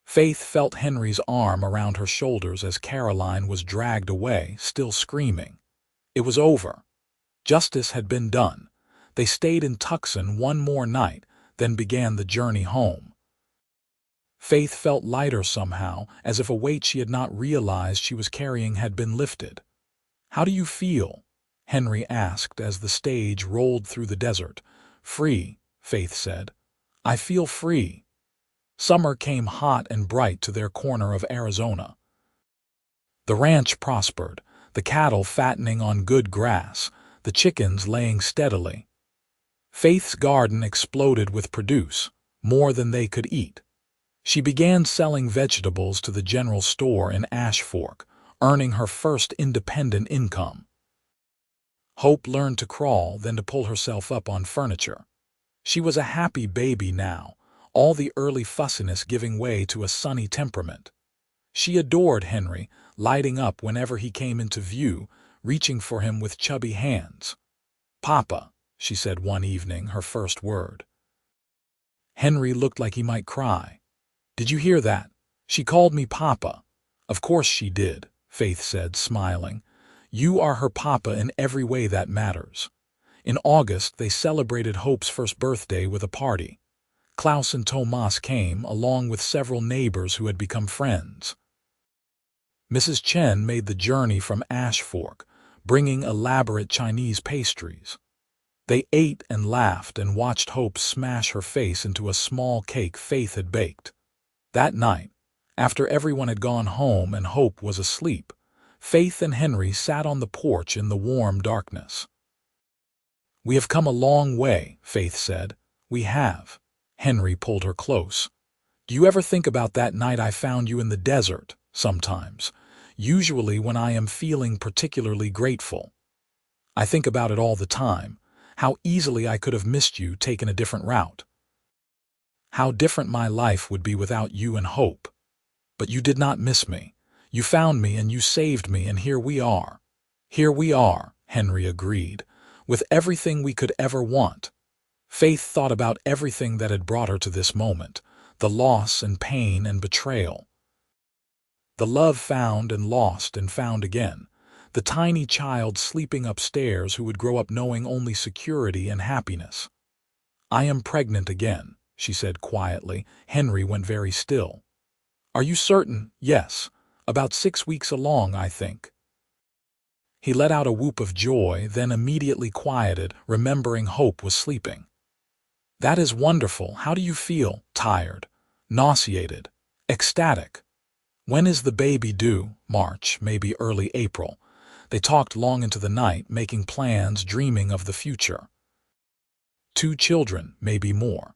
Faith felt Henry's arm around her shoulders as Caroline was dragged away, still screaming. It was over. Justice had been done. They stayed in Tucson one more night, then began the journey home. Faith felt lighter somehow, as if a weight she had not realized she was carrying had been lifted. How do you feel? Henry asked as the stage rolled through the desert. Free, Faith said. I feel free. Summer came hot and bright to their corner of Arizona. The ranch prospered, the cattle fattening on good grass, the chickens laying steadily. Faith's garden exploded with produce, more than they could eat. She began selling vegetables to the general store in Ash Fork, earning her first independent income. Hope learned to crawl, then to pull herself up on furniture. She was a happy baby now, all the early fussiness giving way to a sunny temperament. She adored Henry, lighting up whenever he came into view, reaching for him with chubby hands. Papa, she said one evening, her first word. Henry looked like he might cry. Did you hear that? She called me Papa. Of course she did, Faith said, smiling. You are her papa in every way that matters. In August, they celebrated Hope's first birthday with a party. Klaus and Tomas came, along with several neighbors who had become friends. Mrs. Chen made the journey from Ash Fork, bringing elaborate Chinese pastries. They ate and laughed and watched Hope smash her face into a small cake Faith had baked. That night, after everyone had gone home and Hope was asleep, Faith and Henry sat on the porch in the warm darkness. We have come a long way, Faith said. We have. Henry pulled her close. Do you ever think about that night I found you in the desert? Sometimes. usually when I am feeling particularly grateful. I think about it all the time, how easily I could have missed you, taken a different route. How different my life would be without you and Hope. But you did not miss me. You found me and you saved me, and here we are. Here we are, Henry agreed, with everything we could ever want. Faith thought about everything that had brought her to this moment, the loss and pain and betrayal. The love found and lost and found again, the tiny child sleeping upstairs who would grow up knowing only security and happiness. "I am pregnant again," she said quietly. Henry went very still. "Are you certain?" "Yes. About 6 weeks along, I think." He let out a whoop of joy, then immediately quieted, remembering Hope was sleeping. "That is wonderful. How do you feel?" "Tired. Nauseated. Ecstatic." "When is the baby due?" "March, maybe early April." They talked long into the night, making plans, dreaming of the future. 2 children, maybe more.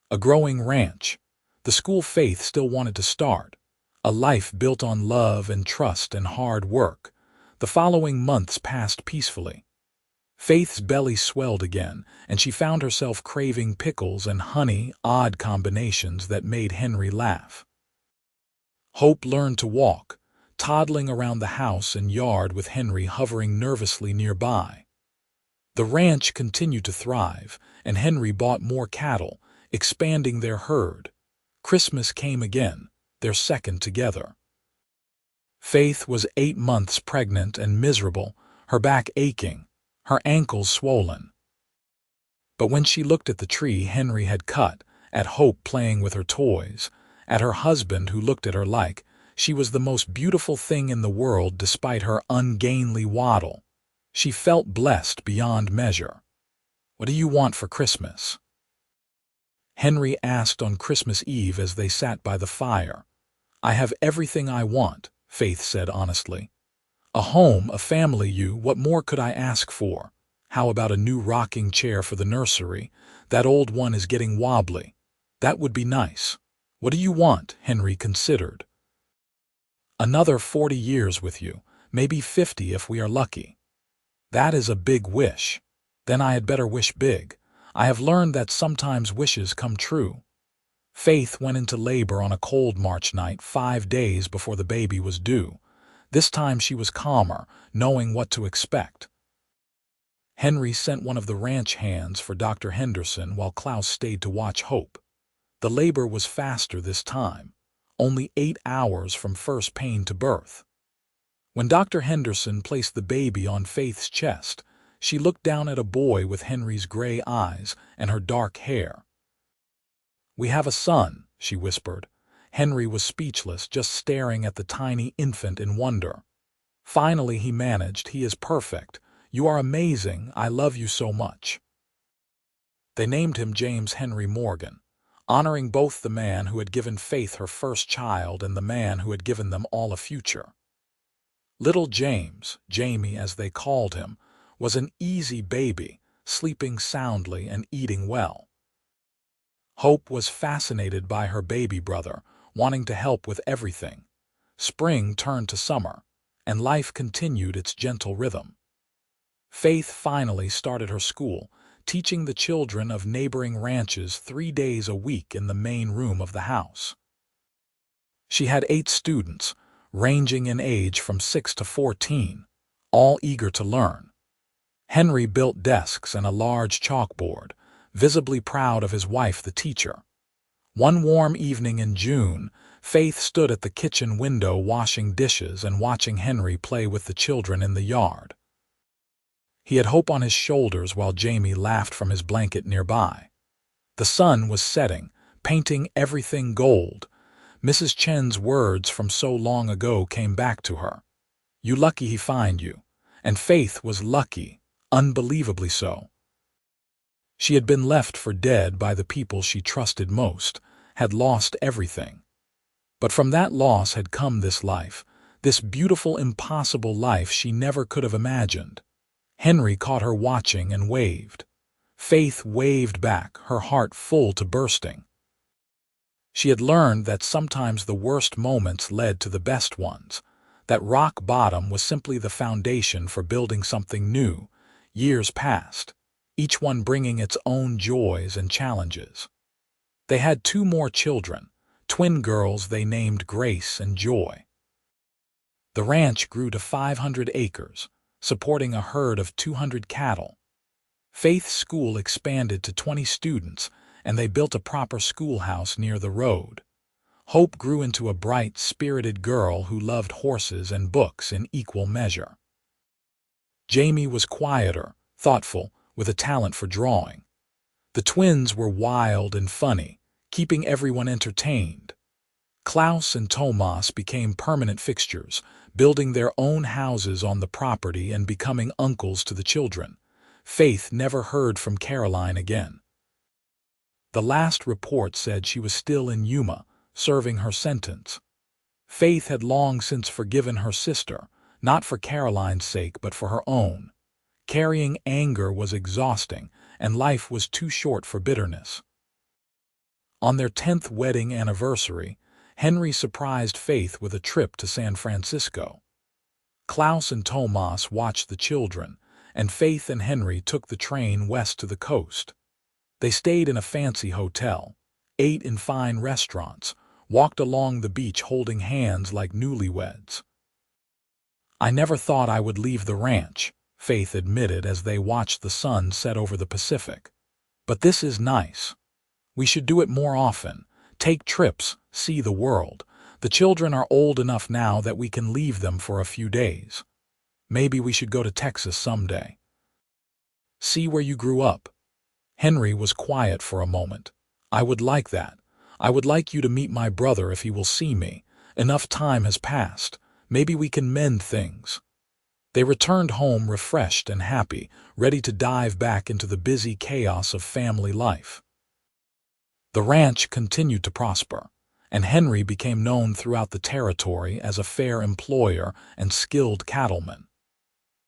A growing ranch. The school Faith still wanted to start. A life built on love and trust and hard work. The following months passed peacefully. Faith's belly swelled again, and she found herself craving pickles and honey, odd combinations that made Henry laugh. Hope learned to walk, toddling around the house and yard with Henry hovering nervously nearby. The ranch continued to thrive, and Henry bought more cattle, expanding their herd. Christmas came again, their second together. Faith was 8 months pregnant and miserable, her back aching, her ankles swollen. But when she looked at the tree Henry had cut, at Hope playing with her toys, at her husband who looked at her like she was the most beautiful thing in the world despite her ungainly waddle, she felt blessed beyond measure. "What do you want for Christmas?" Henry asked on Christmas Eve as they sat by the fire. "I have everything I want," Faith said honestly. "A home, a family, what more could I ask for? How about a new rocking chair for the nursery? That old one is getting wobbly. That would be nice." "What do you want?" Henry considered. "Another 40 years with you, maybe 50 if we are lucky." "That is a big wish." "Then I had better wish big. I have learned that sometimes wishes come true." Faith went into labor on a cold March night, 5 days before the baby was due. This time she was calmer, knowing what to expect. Henry sent one of the ranch hands for Dr. Henderson while Klaus stayed to watch Hope. The labor was faster this time, only 8 hours from first pain to birth. When Dr. Henderson placed the baby on Faith's chest, she looked down at a boy with Henry's gray eyes and her dark hair. "We have a son," she whispered. Henry was speechless, just staring at the tiny infant in wonder. Finally he managed. "He is perfect. You are amazing. I love you so much." They named him James Henry Morgan, honoring both the man who had given Faith her first child and the man who had given them all a future. Little James, Jamie as they called him, was an easy baby, sleeping soundly and eating well. Hope was fascinated by her baby brother, wanting to help with everything. Spring turned to summer, and life continued its gentle rhythm. Faith finally started her school, teaching the children of neighboring ranches 3 days a week in the main room of the house. She had 8 students, ranging in age from 6 to 14, all eager to learn. Henry built desks and a large chalkboard, visibly proud of his wife, the teacher. One warm evening in June, Faith stood at the kitchen window washing dishes and watching Henry play with the children in the yard. He had Hope on his shoulders while Jamie laughed from his blanket nearby. The sun was setting, painting everything gold. Mrs. Chen's words from so long ago came back to her. "You lucky he find you." And Faith was lucky, unbelievably so. She had been left for dead by the people she trusted most, had lost everything. But from that loss had come this life, this beautiful, impossible life she never could have imagined. Henry caught her watching and waved. Faith waved back, her heart full to bursting. She had learned that sometimes the worst moments led to the best ones. That rock bottom was simply the foundation for building something new. Years passed, each one bringing its own joys and challenges. They had 2 more children, twin girls they named Grace and Joy. The ranch grew to 500 acres, supporting a herd of 200 cattle. Faith's school expanded to 20 students, and they built a proper schoolhouse near the road. Hope grew into a bright, spirited girl who loved horses and books in equal measure. Jamie was quieter, thoughtful, with a talent for drawing. The twins were wild and funny, keeping everyone entertained. Klaus and Tomas became permanent fixtures, building their own houses on the property and becoming uncles to the children. Faith never heard from Caroline again. The last report said she was still in Yuma, serving her sentence. Faith had long since forgiven her sister, not for Caroline's sake but for her own. Carrying anger was exhausting, and life was too short for bitterness. On their 10th wedding anniversary, Henry surprised Faith with a trip to San Francisco. Klaus and Tomas watched the children, and Faith and Henry took the train west to the coast. They stayed in a fancy hotel, ate in fine restaurants, walked along the beach holding hands like newlyweds. "I never thought I would leave the ranch," Faith admitted as they watched the sun set over the Pacific. "But this is nice. We should do it more often. Take trips, see the world. The children are old enough now that we can leave them for a few days. Maybe we should go to Texas someday. See where you grew up." Henry was quiet for a moment. "I would like that. I would like you to meet my brother if he will see me. Enough time has passed. Maybe we can mend things." They returned home refreshed and happy, ready to dive back into the busy chaos of family life. The ranch continued to prosper, and Henry became known throughout the territory as a fair employer and skilled cattleman.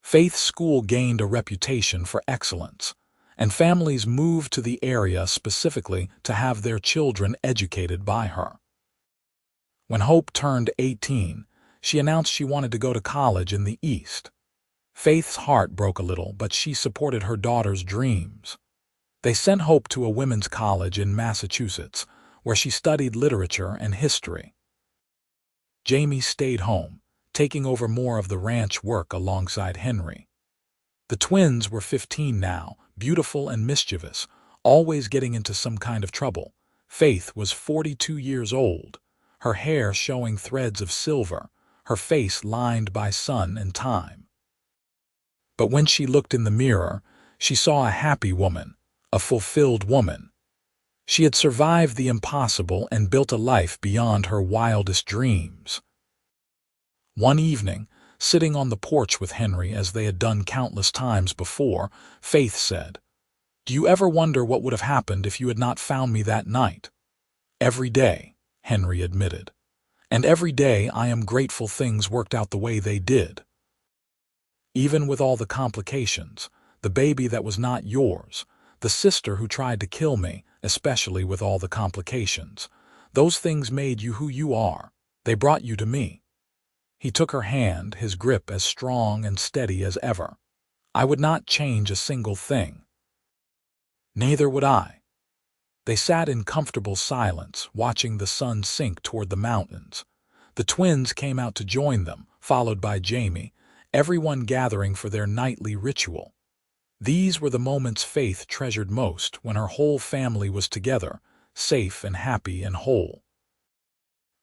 Faith's school gained a reputation for excellence, and families moved to the area specifically to have their children educated by her. When Hope turned 18, she announced she wanted to go to college in the East. Faith's heart broke a little, but she supported her daughter's dreams. They sent Hope to a women's college in Massachusetts, where she studied literature and history. Jamie stayed home, taking over more of the ranch work alongside Henry. The twins were 15 now, beautiful and mischievous, always getting into some kind of trouble. Faith was 42 years old, her hair showing threads of silver, her face lined by sun and time. But when she looked in the mirror, she saw a happy woman, a fulfilled woman. She had survived the impossible and built a life beyond her wildest dreams. One evening, sitting on the porch with Henry as they had done countless times before, Faith said, "Do you ever wonder what would have happened if you had not found me that night?" "Every day," Henry admitted. "And every day I am grateful things worked out the way they did. Even with all the complications, the baby that was not yours, the sister who tried to kill me, especially with all the complications, those things made you who you are. They brought you to me." He took her hand, his grip as strong and steady as ever. "I would not change a single thing." "Neither would I." They sat in comfortable silence, watching the sun sink toward the mountains. The twins came out to join them, followed by Jamie, everyone gathering for their nightly ritual. These were the moments Faith treasured most, when her whole family was together, safe and happy and whole.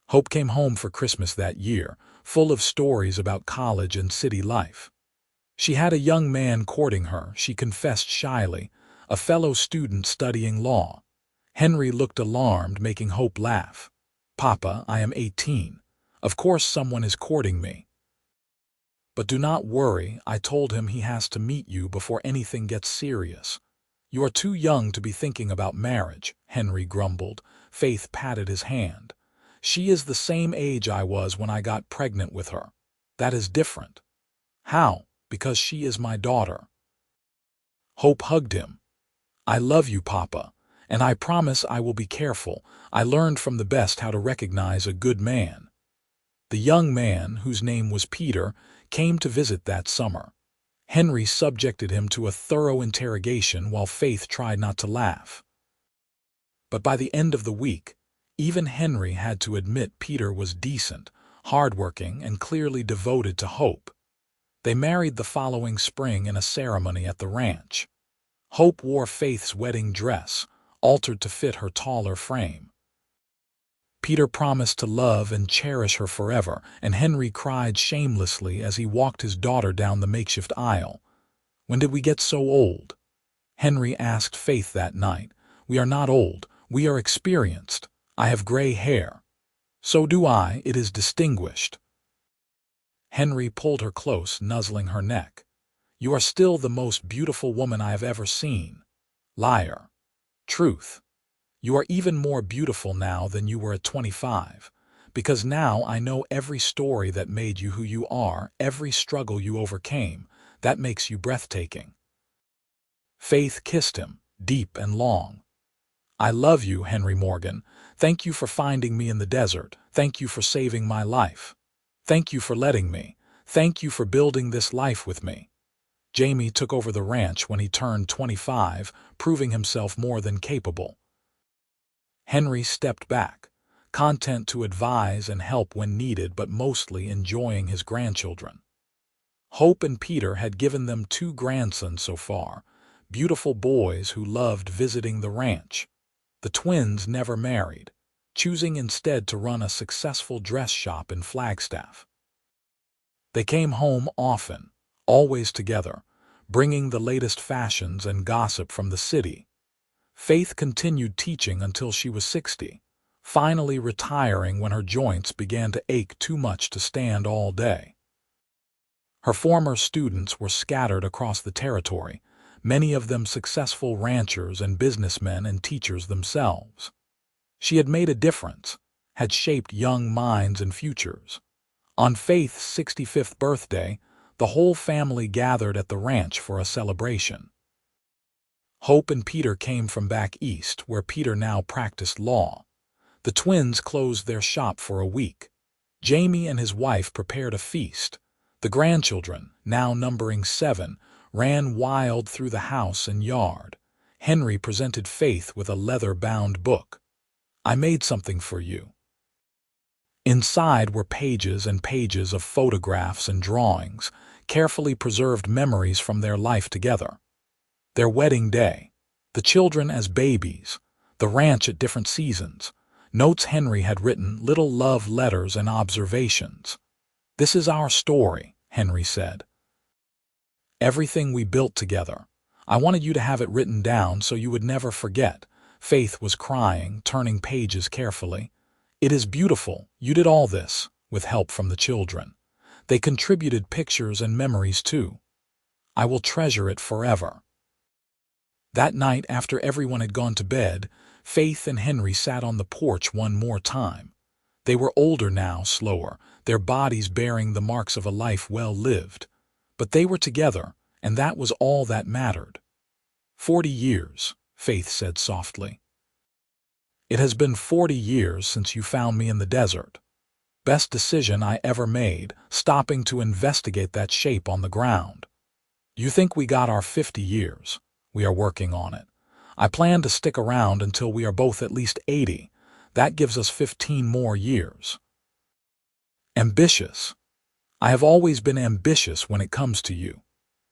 Hope came home for Christmas that year, full of stories about college and city life. She had a young man courting her, she confessed shyly, a fellow student studying law. Henry looked alarmed, making Hope laugh. "Papa, I am 18. Of course someone is courting me." "But do not worry, I told him he has to meet you before anything gets serious." "You are too young to be thinking about marriage," Henry grumbled. Faith patted his hand. "She is the same age I was when I got pregnant with her. That is different." "How?" "Because she is my daughter." Hope hugged him. "I love you, Papa, and I promise I will be careful. I learned from the best how to recognize a good man." The young man, whose name was Peter, came to visit that summer. Henry subjected him to a thorough interrogation while Faith tried not to laugh. But by the end of the week, even Henry had to admit Peter was decent, hardworking, and clearly devoted to Hope. They married the following spring in a ceremony at the ranch. Hope wore Faith's wedding dress, altered to fit her taller frame. Peter promised to love and cherish her forever, and Henry cried shamelessly as he walked his daughter down the makeshift aisle. "When did we get so old?" Henry asked Faith that night. "We are not old. We are experienced. I have gray hair." "So do I. It is distinguished." Henry pulled her close, nuzzling her neck. "You are still the most beautiful woman I have ever seen." "Liar." "Truth. You are even more beautiful now than you were at 25, because now I know every story that made you who you are, every struggle you overcame. That makes you breathtaking." Faith kissed him, deep and long. "I love you, Henry Morgan. Thank you for finding me in the desert. Thank you for saving my life. Thank you for letting me. Thank you for building this life with me." Jamie took over the ranch when he turned 25, proving himself more than capable. Henry stepped back, content to advise and help when needed, but mostly enjoying his grandchildren. Hope and Peter had given them 2 grandsons so far, beautiful boys who loved visiting the ranch. The twins never married, choosing instead to run a successful dress shop in Flagstaff. They came home often, always together, bringing the latest fashions and gossip from the city. Faith continued teaching until she was 60, finally retiring when her joints began to ache too much to stand all day. Her former students were scattered across the territory, many of them successful ranchers and businessmen and teachers themselves. She had made a difference, had shaped young minds and futures. On Faith's 65th birthday, the whole family gathered at the ranch for a celebration. Hope and Peter came from back east, where Peter now practiced law. The twins closed their shop for a week. Jamie and his wife prepared a feast. The grandchildren, now numbering 7, ran wild through the house and yard. Henry presented Faith with a leather-bound book. "I made something for you." Inside were pages and pages of photographs and drawings, carefully preserved memories from their life together. Their wedding day, the children as babies, the ranch at different seasons, notes Henry had written, little love letters and observations. "This is our story," Henry said. "Everything we built together. I wanted you to have it written down so you would never forget." Faith was crying, turning pages carefully. "It is beautiful. You did all this, with help from the children. They contributed pictures and memories too. I will treasure it forever." That night, after everyone had gone to bed, Faith and Henry sat on the porch one more time. They were older now, slower, their bodies bearing the marks of a life well lived. But they were together, and that was all that mattered. 40 years, Faith said softly. "It has been 40 years since you found me in the desert. Best decision I ever made, stopping to investigate that shape on the ground. You think we got our 50 years. We are working on it. I plan to stick around until we are both at least 80. That gives us 15 more years." "Ambitious." "I have always been ambitious when it comes to you."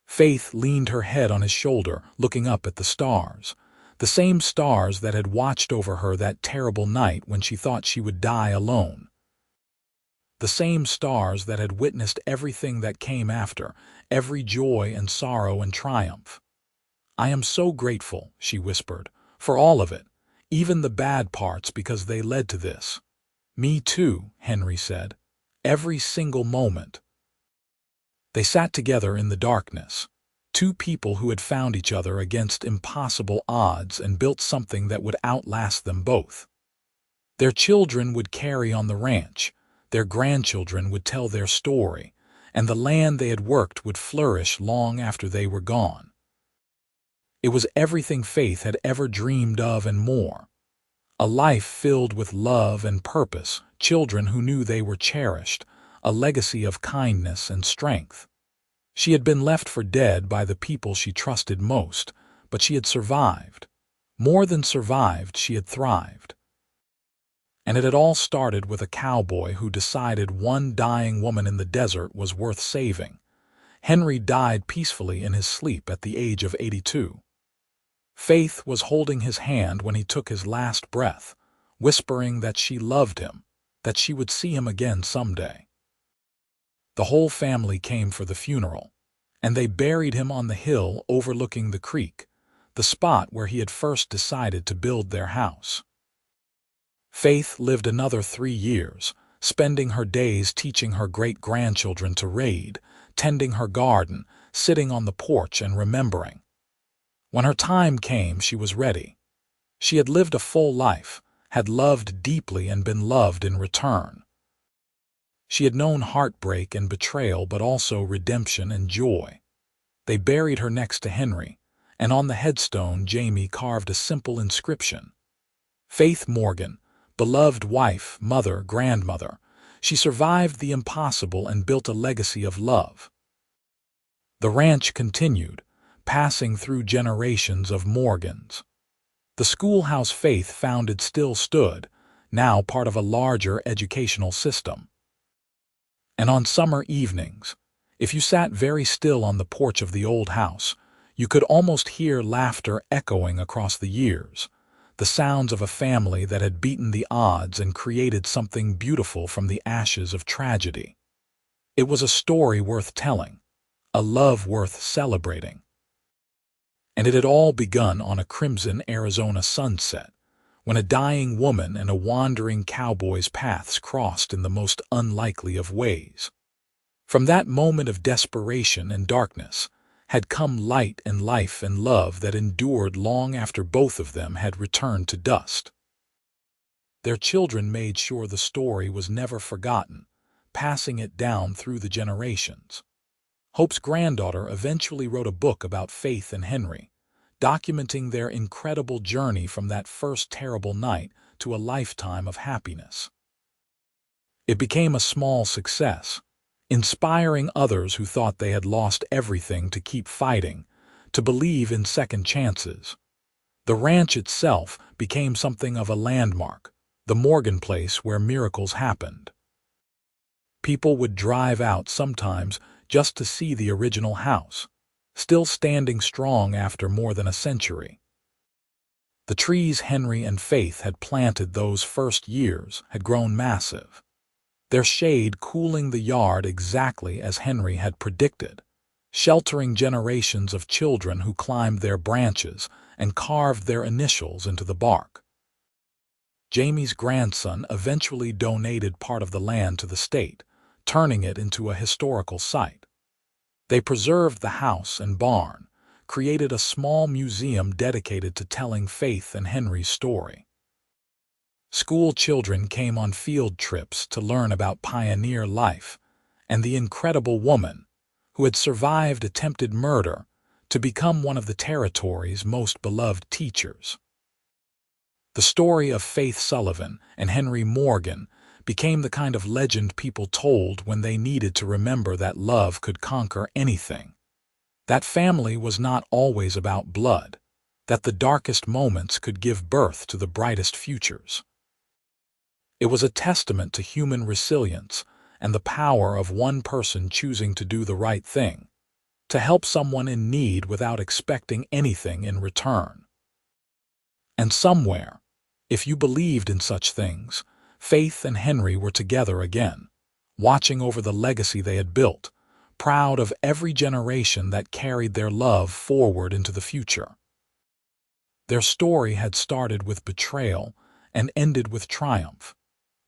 Faith leaned her head on his shoulder, looking up at the stars. The same stars that had watched over her that terrible night when she thought she would die alone. The same stars that had witnessed everything that came after, every joy and sorrow and triumph. "I am so grateful," she whispered, "for all of it, even the bad parts, because they led to this." "Me too," Henry said. "Every single moment." They sat together in the darkness, 2 people who had found each other against impossible odds and built something that would outlast them both. Their children would carry on the ranch, their grandchildren would tell their story, and the land they had worked would flourish long after they were gone. It was everything Faith had ever dreamed of and more. A life filled with love and purpose, children who knew they were cherished, a legacy of kindness and strength. She had been left for dead by the people she trusted most, but she had survived. More than survived, she had thrived. And it had all started with a cowboy who decided one dying woman in the desert was worth saving. Henry died peacefully in his sleep at the age of 82. Faith was holding his hand when he took his last breath, whispering that she loved him, that she would see him again someday. The whole family came for the funeral, and they buried him on the hill overlooking the creek, the spot where he had first decided to build their house. Faith lived another 3 years, spending her days teaching her great-grandchildren to read, tending her garden, sitting on the porch and remembering. When her time came, she was ready. She had lived a full life, had loved deeply and been loved in return. She had known heartbreak and betrayal, but also redemption and joy. They buried her next to Henry, and on the headstone Jamie carved a simple inscription. Faith Morgan, beloved wife, mother, grandmother. She survived the impossible and built a legacy of love. The ranch continued, passing through generations of Morgans. The schoolhouse Faith founded still stood, now part of a larger educational system. And on summer evenings, if you sat very still on the porch of the old house, you could almost hear laughter echoing across the years, the sounds of a family that had beaten the odds and created something beautiful from the ashes of tragedy. It was a story worth telling, a love worth celebrating. And it had all begun on a crimson Arizona sunset, when a dying woman and a wandering cowboy's paths crossed in the most unlikely of ways. From that moment of desperation and darkness had come light and life and love that endured long after both of them had returned to dust. Their children made sure the story was never forgotten, passing it down through the generations. Hope's granddaughter eventually wrote a book about Faith and Henry, documenting their incredible journey from that first terrible night to a lifetime of happiness. It became a small success, inspiring others who thought they had lost everything to keep fighting, to believe in second chances. The ranch itself became something of a landmark, the Morgan place where miracles happened. People would drive out sometimes just to see the original house, still standing strong after more than a century. The trees Henry and Faith had planted those first years had grown massive, their shade cooling the yard exactly as Henry had predicted, sheltering generations of children who climbed their branches and carved their initials into the bark. Jamie's grandson eventually donated part of the land to the state, turning it into a historical site. They preserved the house and barn, created a small museum dedicated to telling Faith and Henry's story. School children came on field trips to learn about pioneer life and the incredible woman who had survived attempted murder to become one of the territory's most beloved teachers. The story of Faith Sullivan and Henry Morgan became the kind of legend people told when they needed to remember that love could conquer anything. That family was not always about blood, that the darkest moments could give birth to the brightest futures. It was a testament to human resilience and the power of one person choosing to do the right thing, to help someone in need without expecting anything in return. And somewhere, if you believed in such things, Faith and Henry were together again, watching over the legacy they had built, proud of every generation that carried their love forward into the future. Their story had started with betrayal and ended with triumph,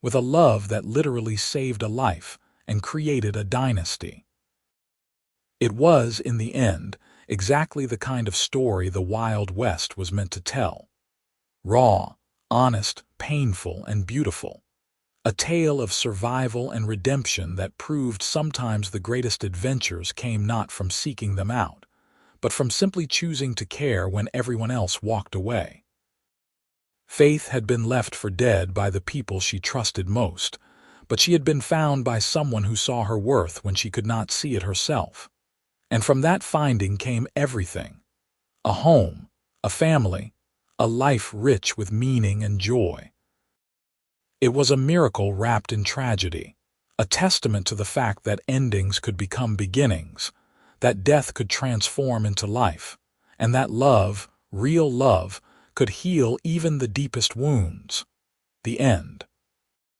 with a love that literally saved a life and created a dynasty. It was, in the end, exactly the kind of story the Wild West was meant to tell. Raw, honest, painful, and beautiful. A tale of survival and redemption that proved sometimes the greatest adventures came not from seeking them out, but from simply choosing to care when everyone else walked away. Faith had been left for dead by the people she trusted most, but she had been found by someone who saw her worth when she could not see it herself. And from that finding came everything: a home, a family, a life rich with meaning and joy. It was a miracle wrapped in tragedy, a testament to the fact that endings could become beginnings, that death could transform into life, and that love, real love, could heal even the deepest wounds. The end.